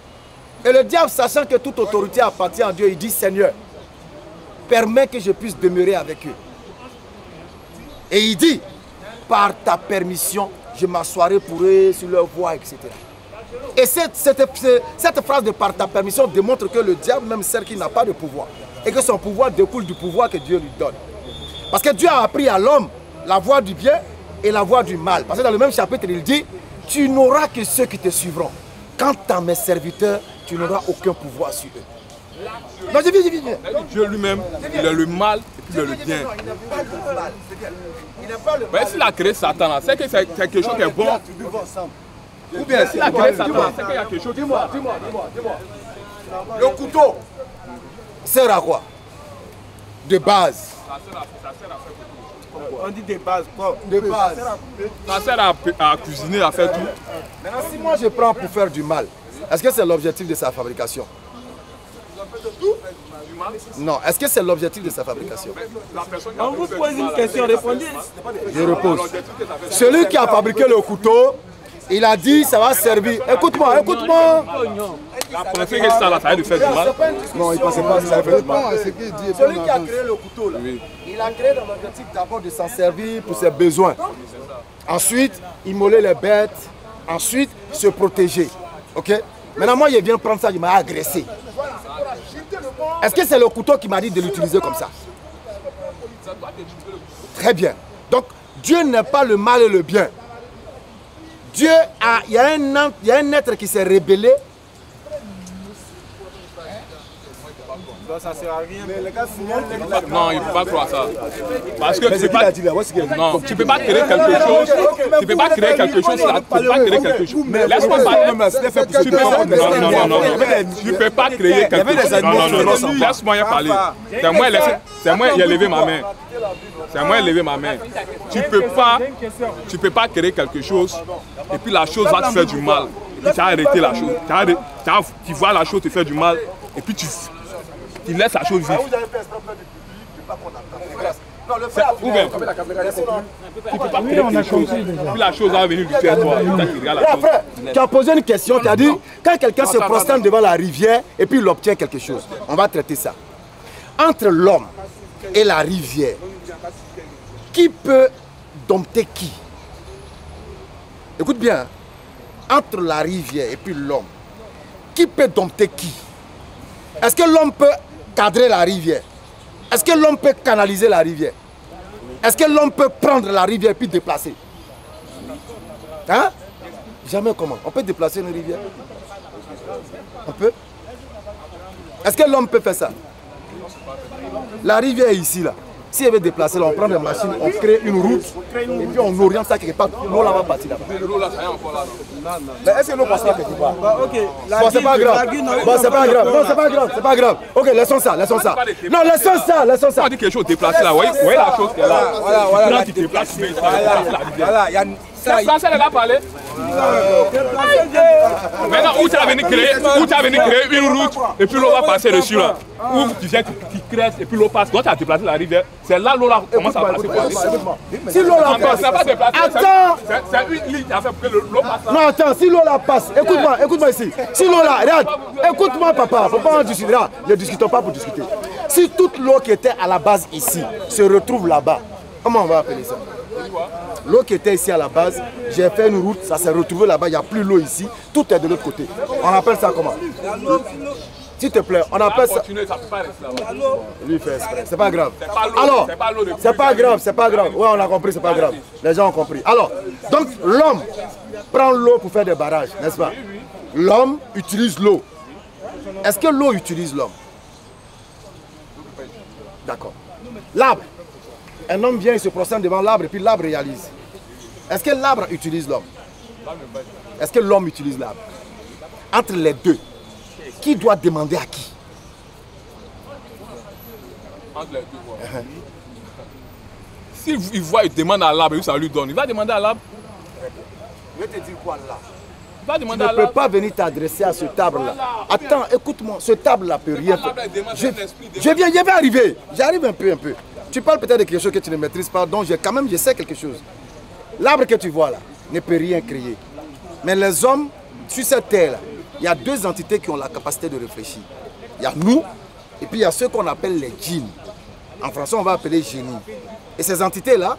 Et le diable, sachant que toute autorité appartient à Dieu, il dit Seigneur, permets que je puisse demeurer avec eux. Et il dit, par ta permission, je m'assoirai pour eux sur leur voie, etc. Et cette phrase de par ta permission démontre que le diable même sert qu'il n'a pas de pouvoir. Et que son pouvoir découle du pouvoir que Dieu lui donne. Parce que Dieu a appris à l'homme la voie du bien et la voie du mal. Parce que dans le même chapitre, il dit, tu n'auras que ceux qui te suivront. Quant à mes serviteurs, tu n'auras aucun pouvoir sur eux. Non, je viens. Dieu lui-même, il a le mal et puis il a le bien. S'il a créé Satan, c'est que c'est quelque chose qui est bon. Ou bien s'il a créé Satan, c'est qu'il y a quelque chose qui est bon. Dis-moi. Le couteau sert à quoi? De base. On dit des bases, quoi? De base. Ça sert à cuisiner, à faire tout. Maintenant, si moi je prends pour faire du mal, est-ce que c'est l'objectif de sa fabrication? Non. Est-ce que c'est l'objectif de sa fabrication? On vous pose une question, répondez. Je repose. Celui qui a fabriqué le couteau, il a dit ça va servir. Écoute-moi. La première fois que ça va faire du mal. Non, il ne pensait pas que ça allait faire du mal. Celui qui a créé le couteau, là, Oui. il a créé dans l'objectif d'abord de s'en servir pour ses besoins. Ensuite, immoler les bêtes. Ensuite, se protéger. Ok? Maintenant, moi, il vient prendre ça, il m'a agressé. Est-ce que c'est le couteau qui m'a dit de l'utiliser comme ça? Très bien. Donc, Dieu n'est pas le mal et le bien. Dieu a... Il y a un être qui s'est rébellé. Ça sert à rien. Mais les gars, Non, il ne peut pas croire ça. Parce que tu ne peux pas créer quelque chose. Tu ne peux pas créer quelque chose. Tu ne peux pas créer quelque chose. Laisse-moi parler. Non. Tu ne peux pas créer quelque chose. Non. Laisse-moi y parler. C'est moi qui ai levé ma main. Tu ne peux pas créer quelque chose et puis la chose va te faire du mal. Et puis tu as arrêté la chose. Tu vois la chose te faire du mal et puis tu laisses la chose vivre. Ou bien, tu ne peux pas créer quelque chose. Puis la chose va venir du faire toi. Tu as posé une question, tu as dit, quand quelqu'un se prosterne devant la rivière et puis il obtient quelque chose, on va traiter ça. Entre l'homme et la rivière, qui peut dompter qui? Écoute bien, entre la rivière et puis l'homme, qui peut dompter qui? Est-ce que l'homme peut cadrer la rivière? Est-ce que l'homme peut canaliser la rivière? Est-ce que l'homme peut prendre la rivière et puis déplacer? Hein? Jamais comment? On peut déplacer une rivière? On peut? Est-ce que l'homme peut faire ça? La rivière est ici là. Si elle veut déplacer là, on prend des machines, on crée une route et puis on oriente ça quelque part. L'eau là va partir là-bas. Mais est-ce que l'eau passe là quelque part? Bon, c'est pas grave. C'est pas grave. Ok, laissons ça. Non, laissons ça. On dit quelque chose déplacé là. Vous voyez la chose qui est là. Voilà. Tu déplaces, tu déplaces la rivière. Ça, elle va parler. Maintenant, où tu as venu créer une route et puis l'eau va passer dessus là. Où tu viens, tu crèves et puis l'eau passe. Quand tu as déplacé la rivière, c'est là l'eau là commence à passer. Si l'eau là passe, attends. C'est une ligne à faire pour que l'eau passe. Non, attends, si l'eau là passe, écoute-moi ici. Si l'eau là, regarde, écoute-moi papa, faut pas en discuter là. Ne discutons pas pour discuter. Si toute l'eau qui était à la base ici se retrouve là-bas, comment on va appeler ça? L'eau qui était ici à la base, j'ai fait une route, ça s'est retrouvé là-bas, il n'y a plus l'eau ici, tout est de l'autre côté. On appelle ça comment? S'il te plaît, on appelle ça... Lui fait exprès, c'est pas grave. Alors, c'est pas grave, c'est pas grave. Ouais, on a compris, c'est pas grave. Les gens ont compris. Alors, donc l'homme prend l'eau pour faire des barrages, n'est-ce pas? L'homme utilise l'eau. Est-ce que l'eau utilise l'homme? D'accord. L'arbre. Un homme vient, il se procède devant l'arbre et puis l'arbre réalise. Est-ce que l'arbre utilise l'homme? Est-ce que l'homme utilise l'arbre? Entre les deux, qui doit demander à qui? Entre les deux. S'il voit, il demande à l'arbre et ça lui donne. Il va demander à l'arbre. Je vais te dire quoi là? Tu ne peux pas venir t'adresser à ce table-là. Attends, écoute-moi, ce table-là peut rien faire. Je vais arriver. J'arrive un peu. Tu parles peut-être de quelque chose que tu ne maîtrises pas, donc je sais quelque chose. L'arbre que tu vois là ne peut rien créer. Mais les hommes, sur cette terre-là, il y a deux entités qui ont la capacité de réfléchir. Il y a nous, et puis il y a ceux qu'on appelle les djinns. En français, on va appeler génies. Et ces entités-là,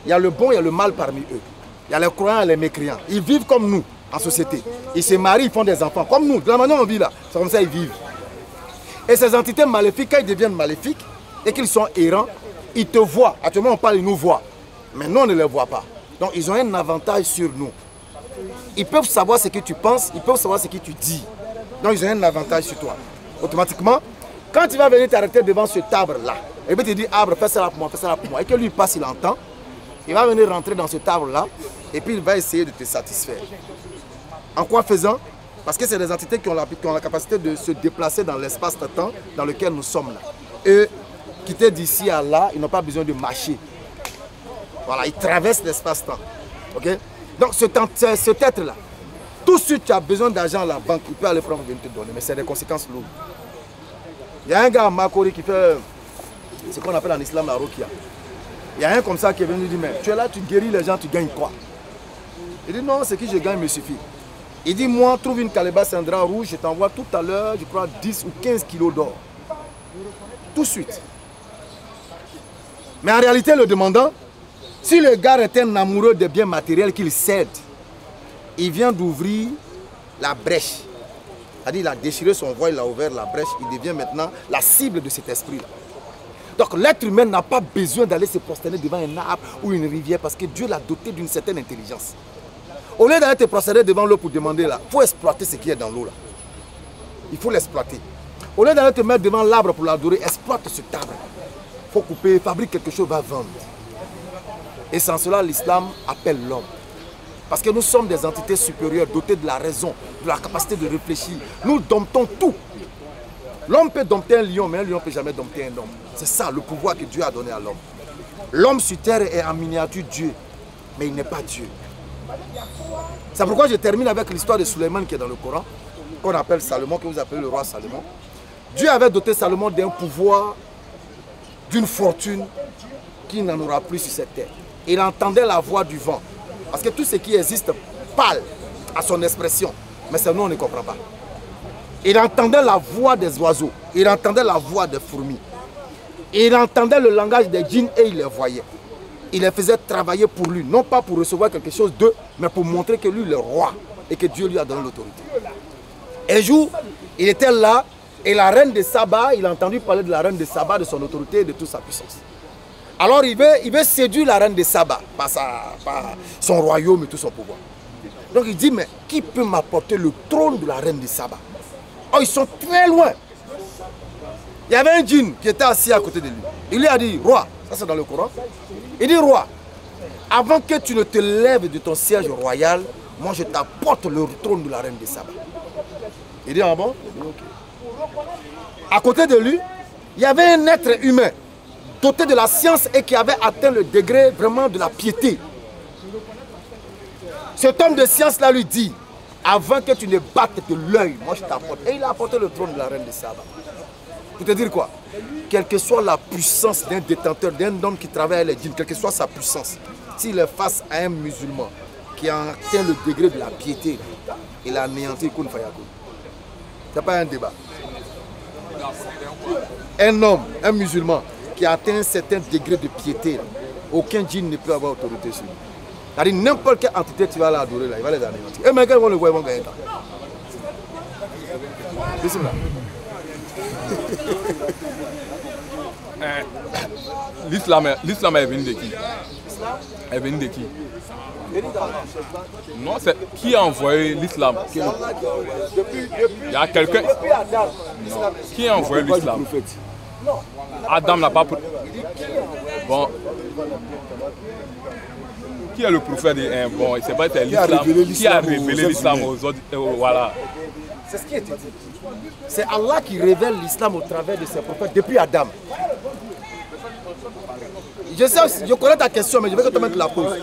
il y a le bon et le mal parmi eux. Il y a les croyants et les mécréants. Ils vivent comme nous, en société. Ils se marient, ils font des enfants, comme nous. De la manière dont on vit là, c'est comme ça qu'ils vivent. Et ces entités maléfiques, quand ils deviennent maléfiques, et qu'ils sont errants, ils te voient. Actuellement, on parle, ils nous voient. Mais nous, on ne les voit pas. Donc, ils ont un avantage sur nous. Ils peuvent savoir ce que tu penses, ils peuvent savoir ce que tu dis. Donc, ils ont un avantage sur toi. Automatiquement, quand tu vas venir t'arrêter devant ce arbre-là, et puis tu dis, arbre, fais ça là pour moi, fais ça là pour moi, et que lui passe, il entend, il va venir rentrer dans ce arbre-là, et puis il va essayer de te satisfaire. En quoi faisant? Parce que c'est des entités qui ont la capacité de se déplacer dans l'espace-temps dans lequel nous sommes là. Et quitter d'ici à là, ils n'ont pas besoin de marcher. Voilà, ils traversent l'espace-temps. Ok? Donc cet être-là, tout de suite tu as besoin d'argent à la banque, il peut aller prendre et venir te donner, mais c'est des conséquences lourdes. Il y a un gars à Makori qui fait ce qu'on appelle en islam la rokia. Il y a un comme ça qui est venu dire, mais tu es là, tu guéris les gens, tu gagnes quoi? Il dit non, ce que je gagne me suffit. Il dit, moi, trouve une calebasse, un drap rouge, je t'envoie tout à l'heure, je crois, 10 ou 15 kilos d'or. Tout de suite. Mais en réalité, le demandant, si le gars est un amoureux des biens matériels qu'il cède, il vient d'ouvrir la brèche. C'est-à-dire, il a déchiré son voile, il a ouvert la brèche, il devient maintenant la cible de cet esprit-là. Donc l'être humain n'a pas besoin d'aller se prosterner devant un arbre ou une rivière parce que Dieu l'a doté d'une certaine intelligence. Au lieu d'aller te prosterner devant l'eau pour demander là, il faut exploiter ce qui est dans l'eau là. Il faut l'exploiter. Au lieu d'aller te mettre devant l'arbre pour l'adorer, exploite cet arbre. Il faut couper, fabrique quelque chose, va vendre. Et sans cela, l'islam appelle l'homme. Parce que nous sommes des entités supérieures, dotées de la raison, de la capacité de réfléchir. Nous domptons tout. L'homme peut dompter un lion, mais un lion ne peut jamais dompter un homme. C'est ça le pouvoir que Dieu a donné à l'homme. L'homme sur terre est en miniature Dieu, mais il n'est pas Dieu. C'est pourquoi je termine avec l'histoire de Suleiman qui est dans le Coran, qu'on appelle Salomon, que vous appelez le roi Salomon. Dieu avait doté Salomon d'un pouvoir, d'une fortune qui n'en aura plus sur cette terre. Il entendait la voix du vent. Parce que tout ce qui existe parle à son expression. Mais c'est nous, on ne comprend pas. Il entendait la voix des oiseaux. Il entendait la voix des fourmis. Il entendait le langage des djinns et il les voyait. Il les faisait travailler pour lui. Non pas pour recevoir quelque chose d'eux, mais pour montrer que lui est le roi. Et que Dieu lui a donné l'autorité. Un jour, il était là. Et la reine de Saba, il a entendu parler de la reine de Saba, de son autorité et de toute sa puissance. Alors il veut séduire la reine de Saba par son royaume et tout son pouvoir. Donc il dit, mais qui peut m'apporter le trône de la reine de Saba? Oh, ils sont très loin. Il y avait un djinn qui était assis à côté de lui. Il lui a dit, roi, ça c'est dans le Coran. Il dit, roi, avant que tu ne te lèves de ton siège royal, moi je t'apporte le trône de la reine de Saba. Il dit, ah bon? Ok. À côté de lui, il y avait un être humain doté de la science et qui avait atteint le degré vraiment de la piété. Cet homme de science-là lui dit, avant que tu ne battes de l'œil, moi je t'apporte. Et il a apporté le trône de la reine de Saba. Pour te dire quoi? Quelle que soit la puissance d'un détenteur, d'un homme qui travaille avec les djinns, quelle que soit sa puissance, s'il est face à un musulman qui a atteint le degré de la piété, il a anéanti Kun Fayako. Ce n'est pas un débat. Un homme, un musulman qui a atteint un certain degré de piété, aucun djinn ne peut avoir autorité sur lui. C'est-à-dire n'importe quelle entité tu vas l'adorer là, il va les anéantir. Et mais quand ils vont le voir, ils vont gagner. L'islam est venu de qui? Est venu de qui? Non, c'est qui a envoyé l'islam? Il y a quelqu'un. Qui a envoyé l'islam? Adam n'a pas. Bon. Qui est le prophète? Bon, c'est pas l'islam. Qui a révélé l'islam aux autres? Voilà. C'est ce qui était dit. C'est Allah qui révèle l'islam au travers de ses prophètes depuis Adam. Je sais, je connais ta question, mais je vais te mettre la pause.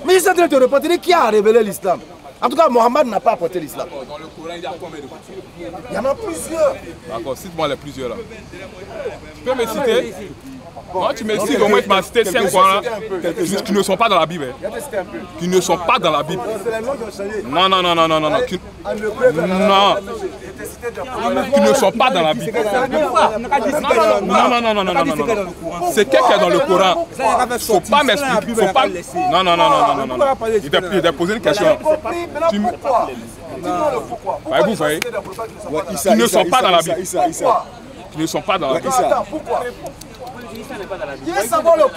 Mais je suis en train de te répondre, qui a révélé l'islam? En tout cas, Mohammed n'a pas apporté l'islam. Dans le Coran, il y a combien de coutumes? Il y en a plusieurs. D'accord, cite-moi les plusieurs là. Tu peux me citer? Non, tu me cites, au moins tu m'as cité 5 Corans qui ne sont pas dans la Bible. Qui ne sont pas dans la Bible. Non, non, non, non, non, non, non. Qui ne sont pas dans la Bible. Non, non, non, non, non, non, non, non. C'est quelqu'un dans le Coran. Faut pas m'expliquer. Faut pas. Non, non, non, non, non, non, non. Il t'a posé une question. Vous voyez, qui ne sont pas dans la Bible. Qui ne sont pas dans la Bible.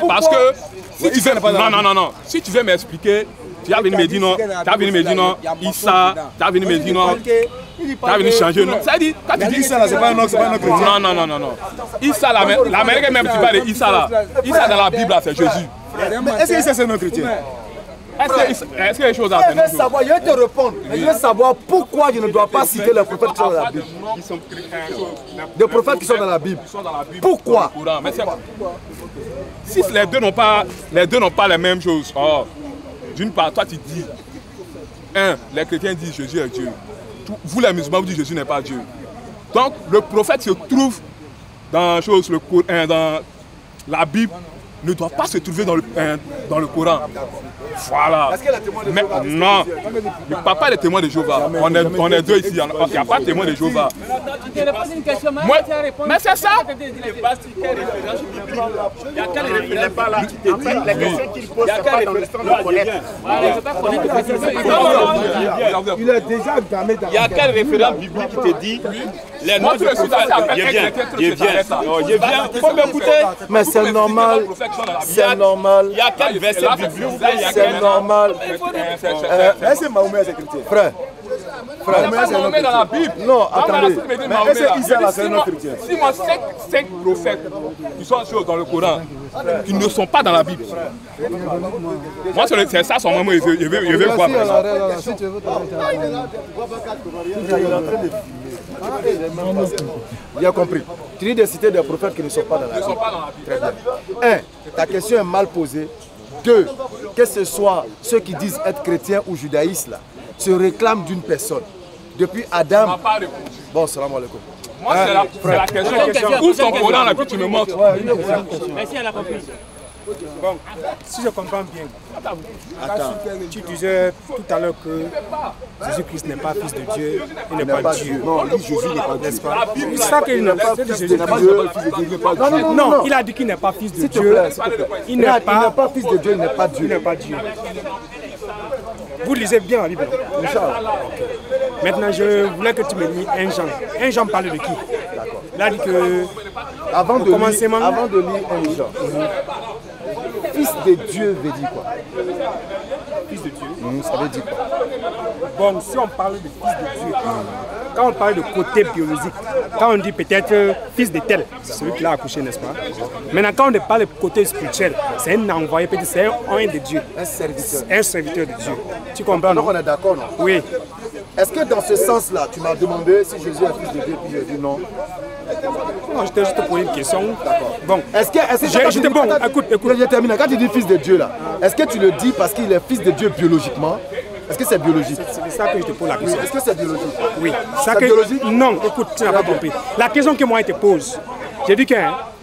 Parce que si tu veux, non, non, non, non. Si tu veux m'expliquer, tu as venu me dire non, tu as venu me dire non, Issa, tu as venu me dire non, tu as venu changer non. Ça dit, quand tu dis Issa, c'est pas un autre chrétien. Non, non, non, non, non. Issa, l'Amérique même, tu parles de Issa là. Issa dans la Bible, c'est Jésus. Est-ce que Issa, c'est un chrétien? Est-ce qu'il y a des choses à faire? Je vais te répondre, mais je veux savoir pourquoi je ne dois pas citer les prophètes qui sont dans la Bible. Des prophètes qui sont dans la Bible. Pourquoi? Si les deux n'ont pas les mêmes choses, d'une part, toi tu dis, les chrétiens disent Jésus est Dieu. Vous les musulmans, vous dites Jésus n'est pas Dieu. Donc le prophète se trouve dans la Bible, ne doit pas se trouver dans le Coran. Voilà. Mais non, le papa est témoin de Jéhovah. On est deux ici, il n'y a pas de témoin de Jéhovah. Mais c'est ça. Il n'est pas là qui te dit les questions qu'il pose, c'est pas dans le temps de connaître. Il est déjà gamé dans. Il y a quel référent biblique qui te dit les noms de je viens, faut m'écouter. Mais c'est normal. C'est normal. Il y a quel verset biblique? C'est normal. Est-ce que Mahomet est chrétien? Frère. Mahomet dans la Bible. Non, attendez. Mais est-ce que Issa, c'est un autre chrétien? Si moi 5 prophètes qui sont dans le Coran, qui ne sont pas dans la Bible. Moi, c'est ça son moment, je vais voir. Bien compris. Tu dis de citer des prophètes qui ne sont pas dans la Bible. Très bien. 1. Ta question est mal posée. 2. Que ce soit ceux qui disent être chrétiens ou judaïstes là, se réclament d'une personne. Depuis Adam. Bon, salam alaikum. Moi, c'est la question. Où sont Coran là, puis tu me montres. Merci à la comprise. Bon, si je comprends bien, tu disais tout à l'heure que Jésus-Christ n'est pas fils de Dieu, il n'est pas Dieu. Non, lui, Jésus n'est pas Dieu. N'est-ce pas? C'est ça qu'il n'est pas fils de Dieu. Non, il a dit qu'il n'est pas fils de Dieu. Il n'est pas fils de Dieu, il n'est pas Dieu. Il n'est pas Dieu. Vous lisez bien la Bible. Maintenant, je voulais que tu me dises un Jean. Un Jean parle de qui? Il a dit que avant de lire un Jean, fils de Dieu veut dire quoi? fils de Dieu. Ça veut dire quoi? Bon, si on parle de fils de Dieu, quand on parle de côté biologique, quand on dit peut-être fils de tel, c'est celui qui l'a accouché, n'est-ce pas? Maintenant, quand on parle de côté spirituel, c'est un envoyé, peut-être c'est un de Dieu. Un serviteur. Un serviteur de Dieu. Tu comprends? Donc on est d'accord, non? Oui. Est-ce que dans ce sens-là, tu m'as demandé si Jésus est fils de Dieu, puis j'ai dit non? Non, je t'ai juste posé une question. Bon. Est-ce que j'étais bon, écoute. Je termine. Quand tu dis fils de Dieu là, est-ce que tu le dis parce qu'il est fils de Dieu biologiquement? Est-ce que c'est biologique? C'est ça que je te pose la question. Est-ce que c'est biologique? Oui. C'est biologique? Non, écoute, tu n'as pas compris. La question que moi je te pose, j'ai dit que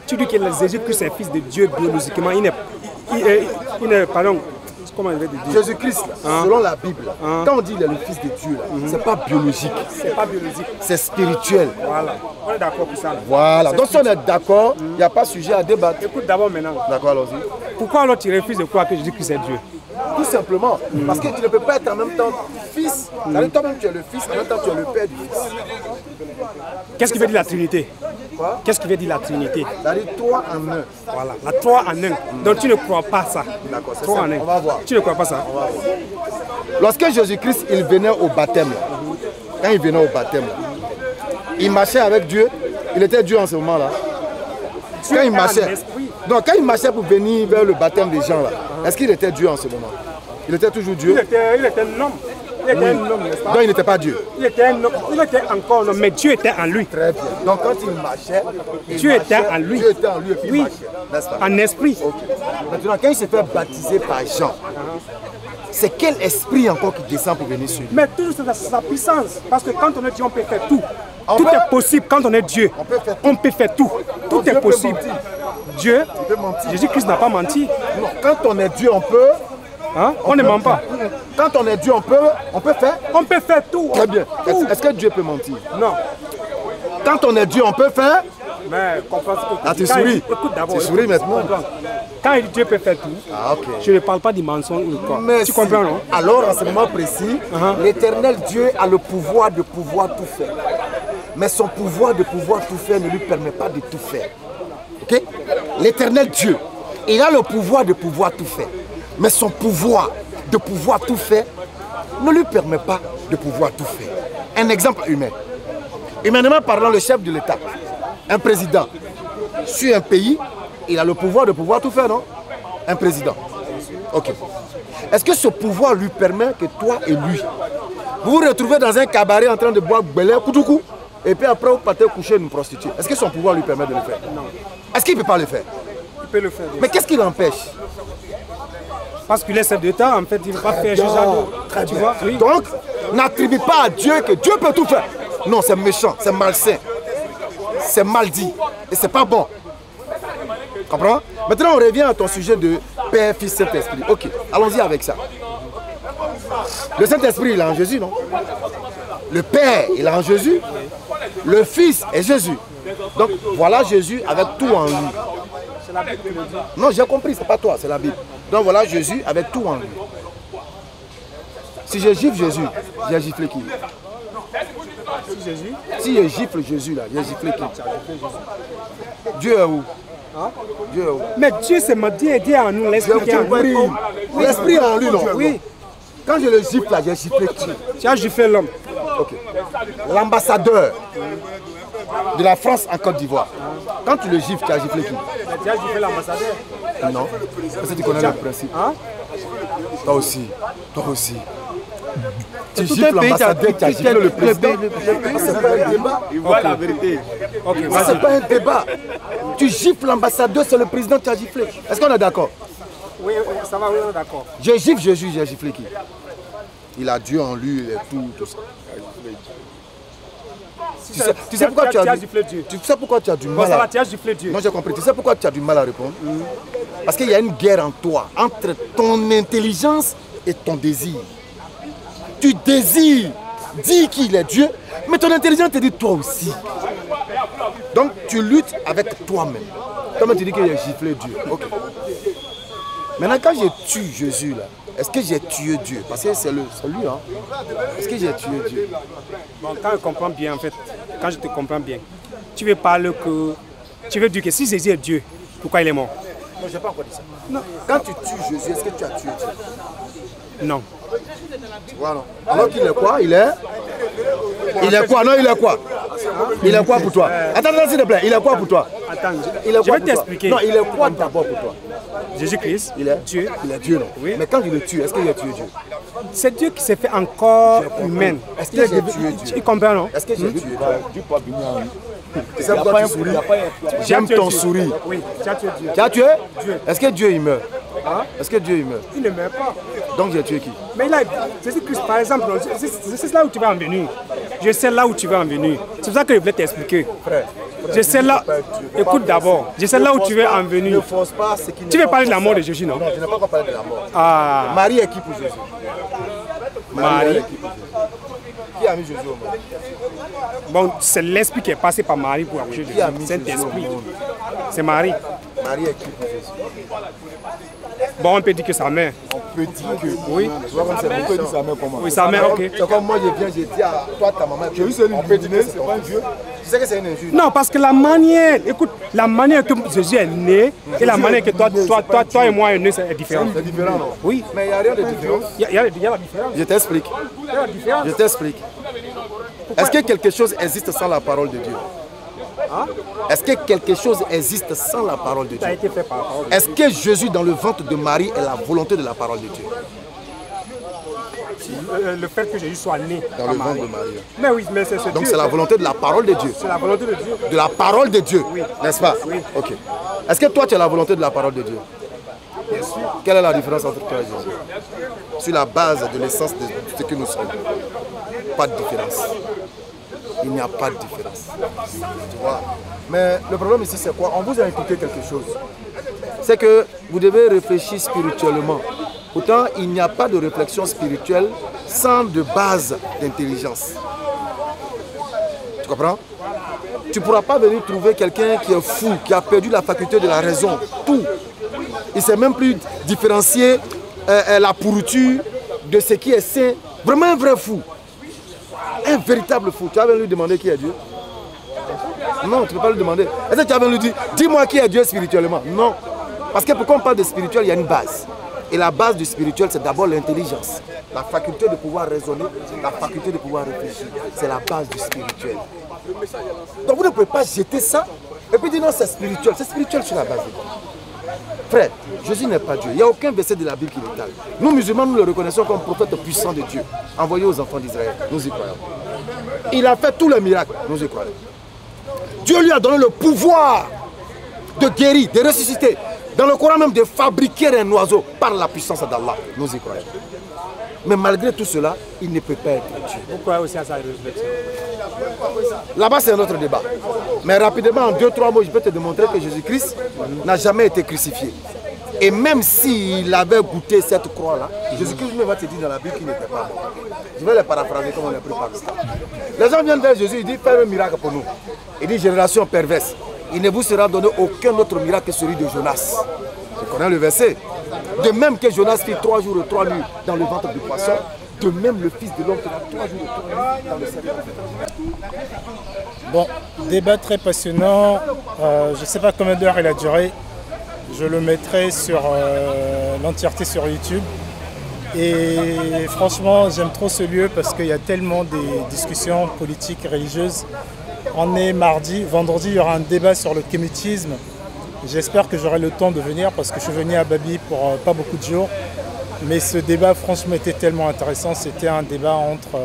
tu dis que Jésus-Christ est fils de Dieu biologiquement. Il n'est pardon. Comment il veut dire? Jésus-Christ, selon la Bible, quand on dit qu'il est le fils de Dieu, c'est pas biologique. C'est pas biologique. C'est spirituel. Voilà. On est d'accord pour ça. Là. Voilà. Donc si on est d'accord, il n'y a pas de sujet à débattre. Écoute d'abord maintenant. D'accord, allons-y. Pourquoi alors tu refuses de croire que Jésus-Christ est Dieu? Tout simplement. Parce que tu ne peux pas être en même temps fils. C'est-à-dire toi-même tu es le fils, en même temps tu es le père du fils. Qu'est-ce qui veut dire la Trinité? Quoi? Qu'est-ce qui veut dire la Trinité? C'est-à-dire toi en un. Voilà, la 3 en 1. Donc tu ne crois pas ça. D'accord, c'est 3 ça. en 1. On va voir. Tu ne crois pas ça. On va voir. Lorsque Jésus-Christ il venait au baptême, quand il venait au baptême, il marchait avec Dieu. Il était Dieu en ce moment-là. Quand il marchait. Donc quand il marchait pour venir vers le baptême des gens là, est-ce qu'il était Dieu en ce moment? Il était toujours Dieu? Il était un homme. Il était un homme, n'est-ce pas? Donc il n'était pas Dieu. Il était un homme. Il était encore un homme, mais Dieu était en lui. Très bien. Donc quand il marchait, Dieu était en lui. Dieu était en lui et puis oui. il marchait, n'est-ce pas? En esprit. Okay. Maintenant, quand il s'est fait baptiser par Jean, c'est quel esprit encore qui descend pour venir sur lui? Mais toujours c'est sa puissance. Parce que quand on est Dieu, on peut faire tout. Tout est possible quand on est Dieu. On peut faire tout. Tout est possible. Dieu, Jésus-Christ n'a pas menti. Non, quand on est Dieu, on peut. Hein? On ne ment pas. Quand on est Dieu, on peut faire. On peut faire tout. Très bien. Est-ce que Dieu peut mentir? Non. Quand on est Dieu, on peut faire. Mais comprends ce que ah, tu souris. Écoute d'abord. Tu souris maintenant. Quand il dit Dieu peut faire tout, je ne parle pas du mensonge ou quoi. Mais tu comprends, non? Alors, en ce moment précis, l'éternel Dieu a le pouvoir de pouvoir tout faire. Mais son pouvoir de pouvoir tout faire ne lui permet pas de tout faire. Ok? L'éternel Dieu, il a le pouvoir de pouvoir tout faire. Mais son pouvoir de pouvoir tout faire ne lui permet pas de pouvoir tout faire. Un exemple humain. Humainement parlant, le chef de l'État, un président, sur un pays, il a le pouvoir de pouvoir tout faire, non? Un président. Ok. Est-ce que ce pouvoir lui permet que toi et lui, vous vous retrouvez dans un cabaret en train de boire belé, koutoukou, et puis après vous partez coucher une prostituée? Est-ce que son pouvoir lui permet de le faire? Non. Est-ce qu'il ne peut pas le faire? Il peut le faire. Mais qu'est-ce qui l'empêche? Parce qu'il est chef d'État, en fait, il ne va pas faire chose. Tu vois? Oui. Donc, n'attribue pas à Dieu que Dieu peut tout faire. Non, c'est méchant, c'est malsain, c'est mal dit, et c'est pas bon. Comprends? Maintenant, on revient à ton sujet de Père, Fils, Saint-Esprit. Ok, allons-y avec ça. Le Saint-Esprit, il est en Jésus, non? Le Père, il est en Jésus. Le Fils est Jésus. Donc, voilà Jésus avec tout en lui. C'est la Bible qui le dit. Non, j'ai compris, c'est pas toi, c'est la Bible. Donc, voilà Jésus avec tout en lui. Si je gifle Jésus, j'ai giflé qui? Si je gifle Jésus, là, j'ai giflé qui? Dieu est où? Hein? Dieu est où? Mais Dieu, c'est ma Dieu est en nous, l'esprit est en nous. L'esprit est en lui, non? Oui. Quand je le gifle, là, j'ai giflé qui? Tu as giflé l'homme. Ok. L'ambassadeur de la France en Côte d'Ivoire. Quand tu le gifles, tu as giflé qui? Tu as giflé l'ambassadeur. Non. Parce que tu connais le principe. Hein? Toi aussi. Toi aussi. Tu gifles l'ambassadeur, tu as giflé le président. C'est pas un débat. Il voit la vérité. C'est pas un débat. Tu gifles l'ambassadeur, c'est le président, tu as giflé. Est-ce qu'on est d'accord? Oui, ça va, oui, on est d'accord. Je gifle Jésus, j'ai giflé qui? Il a Dieu en lui et tout ça. Tu sais pourquoi tu as giflé Dieu? Tu sais pourquoi tu as du mal à... Tu as giflé Dieu. Non, j'ai compris. Tu sais pourquoi tu as du mal à répondre? Parce qu'il y a une guerre en toi entre ton intelligence et ton désir. Tu désires dire qu'il est Dieu, mais ton intelligence te dit toi aussi. Donc tu luttes avec toi-même. Toi-même tu dis qu'il a giflé Dieu. Okay. Maintenant quand je tue Jésus là, est-ce que j'ai tué Dieu? Parce que c'est lui, hein. Est-ce que j'ai tué Dieu? Bon, quand je comprends bien, en fait, quand je te comprends bien, tu veux parler que... Tu veux dire que si Jésus est Dieu, pourquoi il est mort? Non, je n'ai pas encore dit ça. Non. Quand tu tues Jésus, est-ce que tu as tué Dieu? Non. Voilà. Alors qu'il est quoi? Il est quoi? Non, il est quoi? Il est quoi pour toi? Attends, s'il te plaît, il est quoi pour toi? Attends, je vais t'expliquer. Non, il est quoi d'abord pour toi? Jésus-Christ, il est Dieu. Il est Dieu, non? Oui. Mais quand il le tue, est-ce qu'il a tué Dieu? C'est Dieu qui s'est fait encore humain. Est-ce que j'ai tué Dieu? Tu comprends, non? Est-ce que j'ai tué Dieu? Tu sais pourquoi tu souris? J'aime ton sourire. Oui, tu as tué Dieu. Tu as tué? Dieu. Est-ce que Dieu il meurt? Hein? Est-ce que Dieu il meurt? Il ne meurt pas. Donc j'ai tué qui? Mais là, Jésus-Christ, par exemple, c'est là où tu vas en venir. Je sais là où tu vas en venir. C'est pour ça que je voulais t'expliquer. Frère, je sais là. Écoute d'abord. Je sais là où tu veux en venir. Ne force pas ce qui. Tu veux parler de la mort de Jésus, non? Non, je n'ai pas encore parlé de la mort. Ah. Marie est qui pour Jésus? Marie. Qui a mis Jésus au monde? Bon, c'est l'esprit qui est passé par Marie pour accoucher de Jésus. Saint-Esprit. C'est Marie. Marie est qui pour Jésus? Bon, on peut dire que sa mère. On peut dire que. Oui. Tu vois comme c'est on peut dire sa mère comment? Oui, sa mère, ok. C'est comme moi je viens, je dis à toi, ta maman. Jésus c'est une divinité, c'est pas un Dieu. Tu sais que c'est une injure. Non, parce que la manière, écoute, la manière que Jésus est né et la manière que toi et moi est né, c'est différent. C'est différent, non? Oui. Mais il n'y a rien de différent. Il y a la différence. Je t'explique. Il y a la différence. Je t'explique. Est-ce que quelque chose existe sans la parole de Dieu? Hein? Est-ce que quelque chose existe sans la parole de Dieu? Ça a été fait par la parole de Dieu. Est-ce que Jésus dans le ventre de Marie est la volonté de la parole de Dieu? Le fait que Jésus soit né dans le ventre de Marie. Mais oui, mais c'est ce Donc c'est la volonté de la parole de Dieu. C'est la volonté de Dieu. De la parole de Dieu, oui. N'est-ce pas? Oui. Ok. Est-ce que toi tu as la volonté de la parole de Dieu? Bien sûr. Quelle est la différence entre toi et Jésus? Sur la base de l'essence de ce que nous sommes. Pas de différence. Il n'y a pas de différence. Tu vois? Mais le problème ici c'est quoi? On vous a impliqué quelque chose. C'est que vous devez réfléchir spirituellement. Pourtant, il n'y a pas de réflexion spirituelle sans de base d'intelligence. Tu comprends? Tu ne pourras pas venir trouver quelqu'un qui est fou, qui a perdu la faculté de la raison. Tout. Il ne sait même plus différencier la pourriture de ce qui est sain. Vraiment un vrai fou. Un véritable fou. Tu vas venir lui demander qui est Dieu? Non, tu ne peux pas lui demander. Est-ce que tu vas venir lui dire, dis-moi qui est Dieu spirituellement? Non. Parce que pourquoi on parle de spirituel, il y a une base. Et la base du spirituel, c'est d'abord l'intelligence. La faculté de pouvoir raisonner, la faculté de pouvoir réfléchir. C'est la base du spirituel. Donc vous ne pouvez pas jeter ça et puis dire non, c'est spirituel. C'est spirituel sur la base de quoi? Frère, Jésus n'est pas Dieu. Il n'y a aucun verset de la Bible qui l'étale. Nous, musulmans, nous le reconnaissons comme prophète puissant de Dieu, envoyé aux enfants d'Israël. Nous y croyons. Il a fait tous les miracles. Nous y croyons. Dieu lui a donné le pouvoir de guérir, de ressusciter. Dans le Coran même, de fabriquer un oiseau par la puissance d'Allah. Nous y croyons. Mais malgré tout cela, il ne peut pas être Dieu. Pourquoi aussi à sa réflexion? Là-bas, c'est un autre débat. Mais rapidement, en 2-3 mots, je peux te démontrer que Jésus-Christ n'a jamais été crucifié. Et même s'il avait goûté cette croix-là, Jésus-Christ va te dire dans la Bible qu'il n'était pas mort. Je vais les paraphraser comme on l'a pris par ça. Les gens viennent vers Jésus, ils disent, fais un miracle pour nous. Il dit, génération perverse. Il ne vous sera donné aucun autre miracle que celui de Jonas. Tu connais le verset. De même que Jonas fit 3 jours et 3 nuits dans le ventre du poisson, de même le Fils de l'homme fera 3 jours et 3 nuits dans le sein de la terre. Bon, débat très passionnant. Je ne sais pas combien d'heures il a duré. Je le mettrai sur l'entièreté sur YouTube. Et franchement, j'aime trop ce lieu parce qu'il y a tellement des discussions politiques et religieuses. On est mardi, vendredi, il y aura un débat sur le kémétisme. J'espère que j'aurai le temps de venir parce que je suis venu à Babi pour pas beaucoup de jours. Mais ce débat, franchement, était tellement intéressant. C'était un débat entre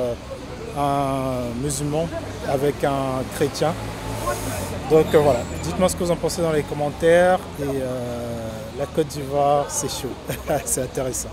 un musulman avec un chrétien. Donc voilà, dites-moi ce que vous en pensez dans les commentaires. Et la Côte d'Ivoire, c'est chaud. C'est intéressant.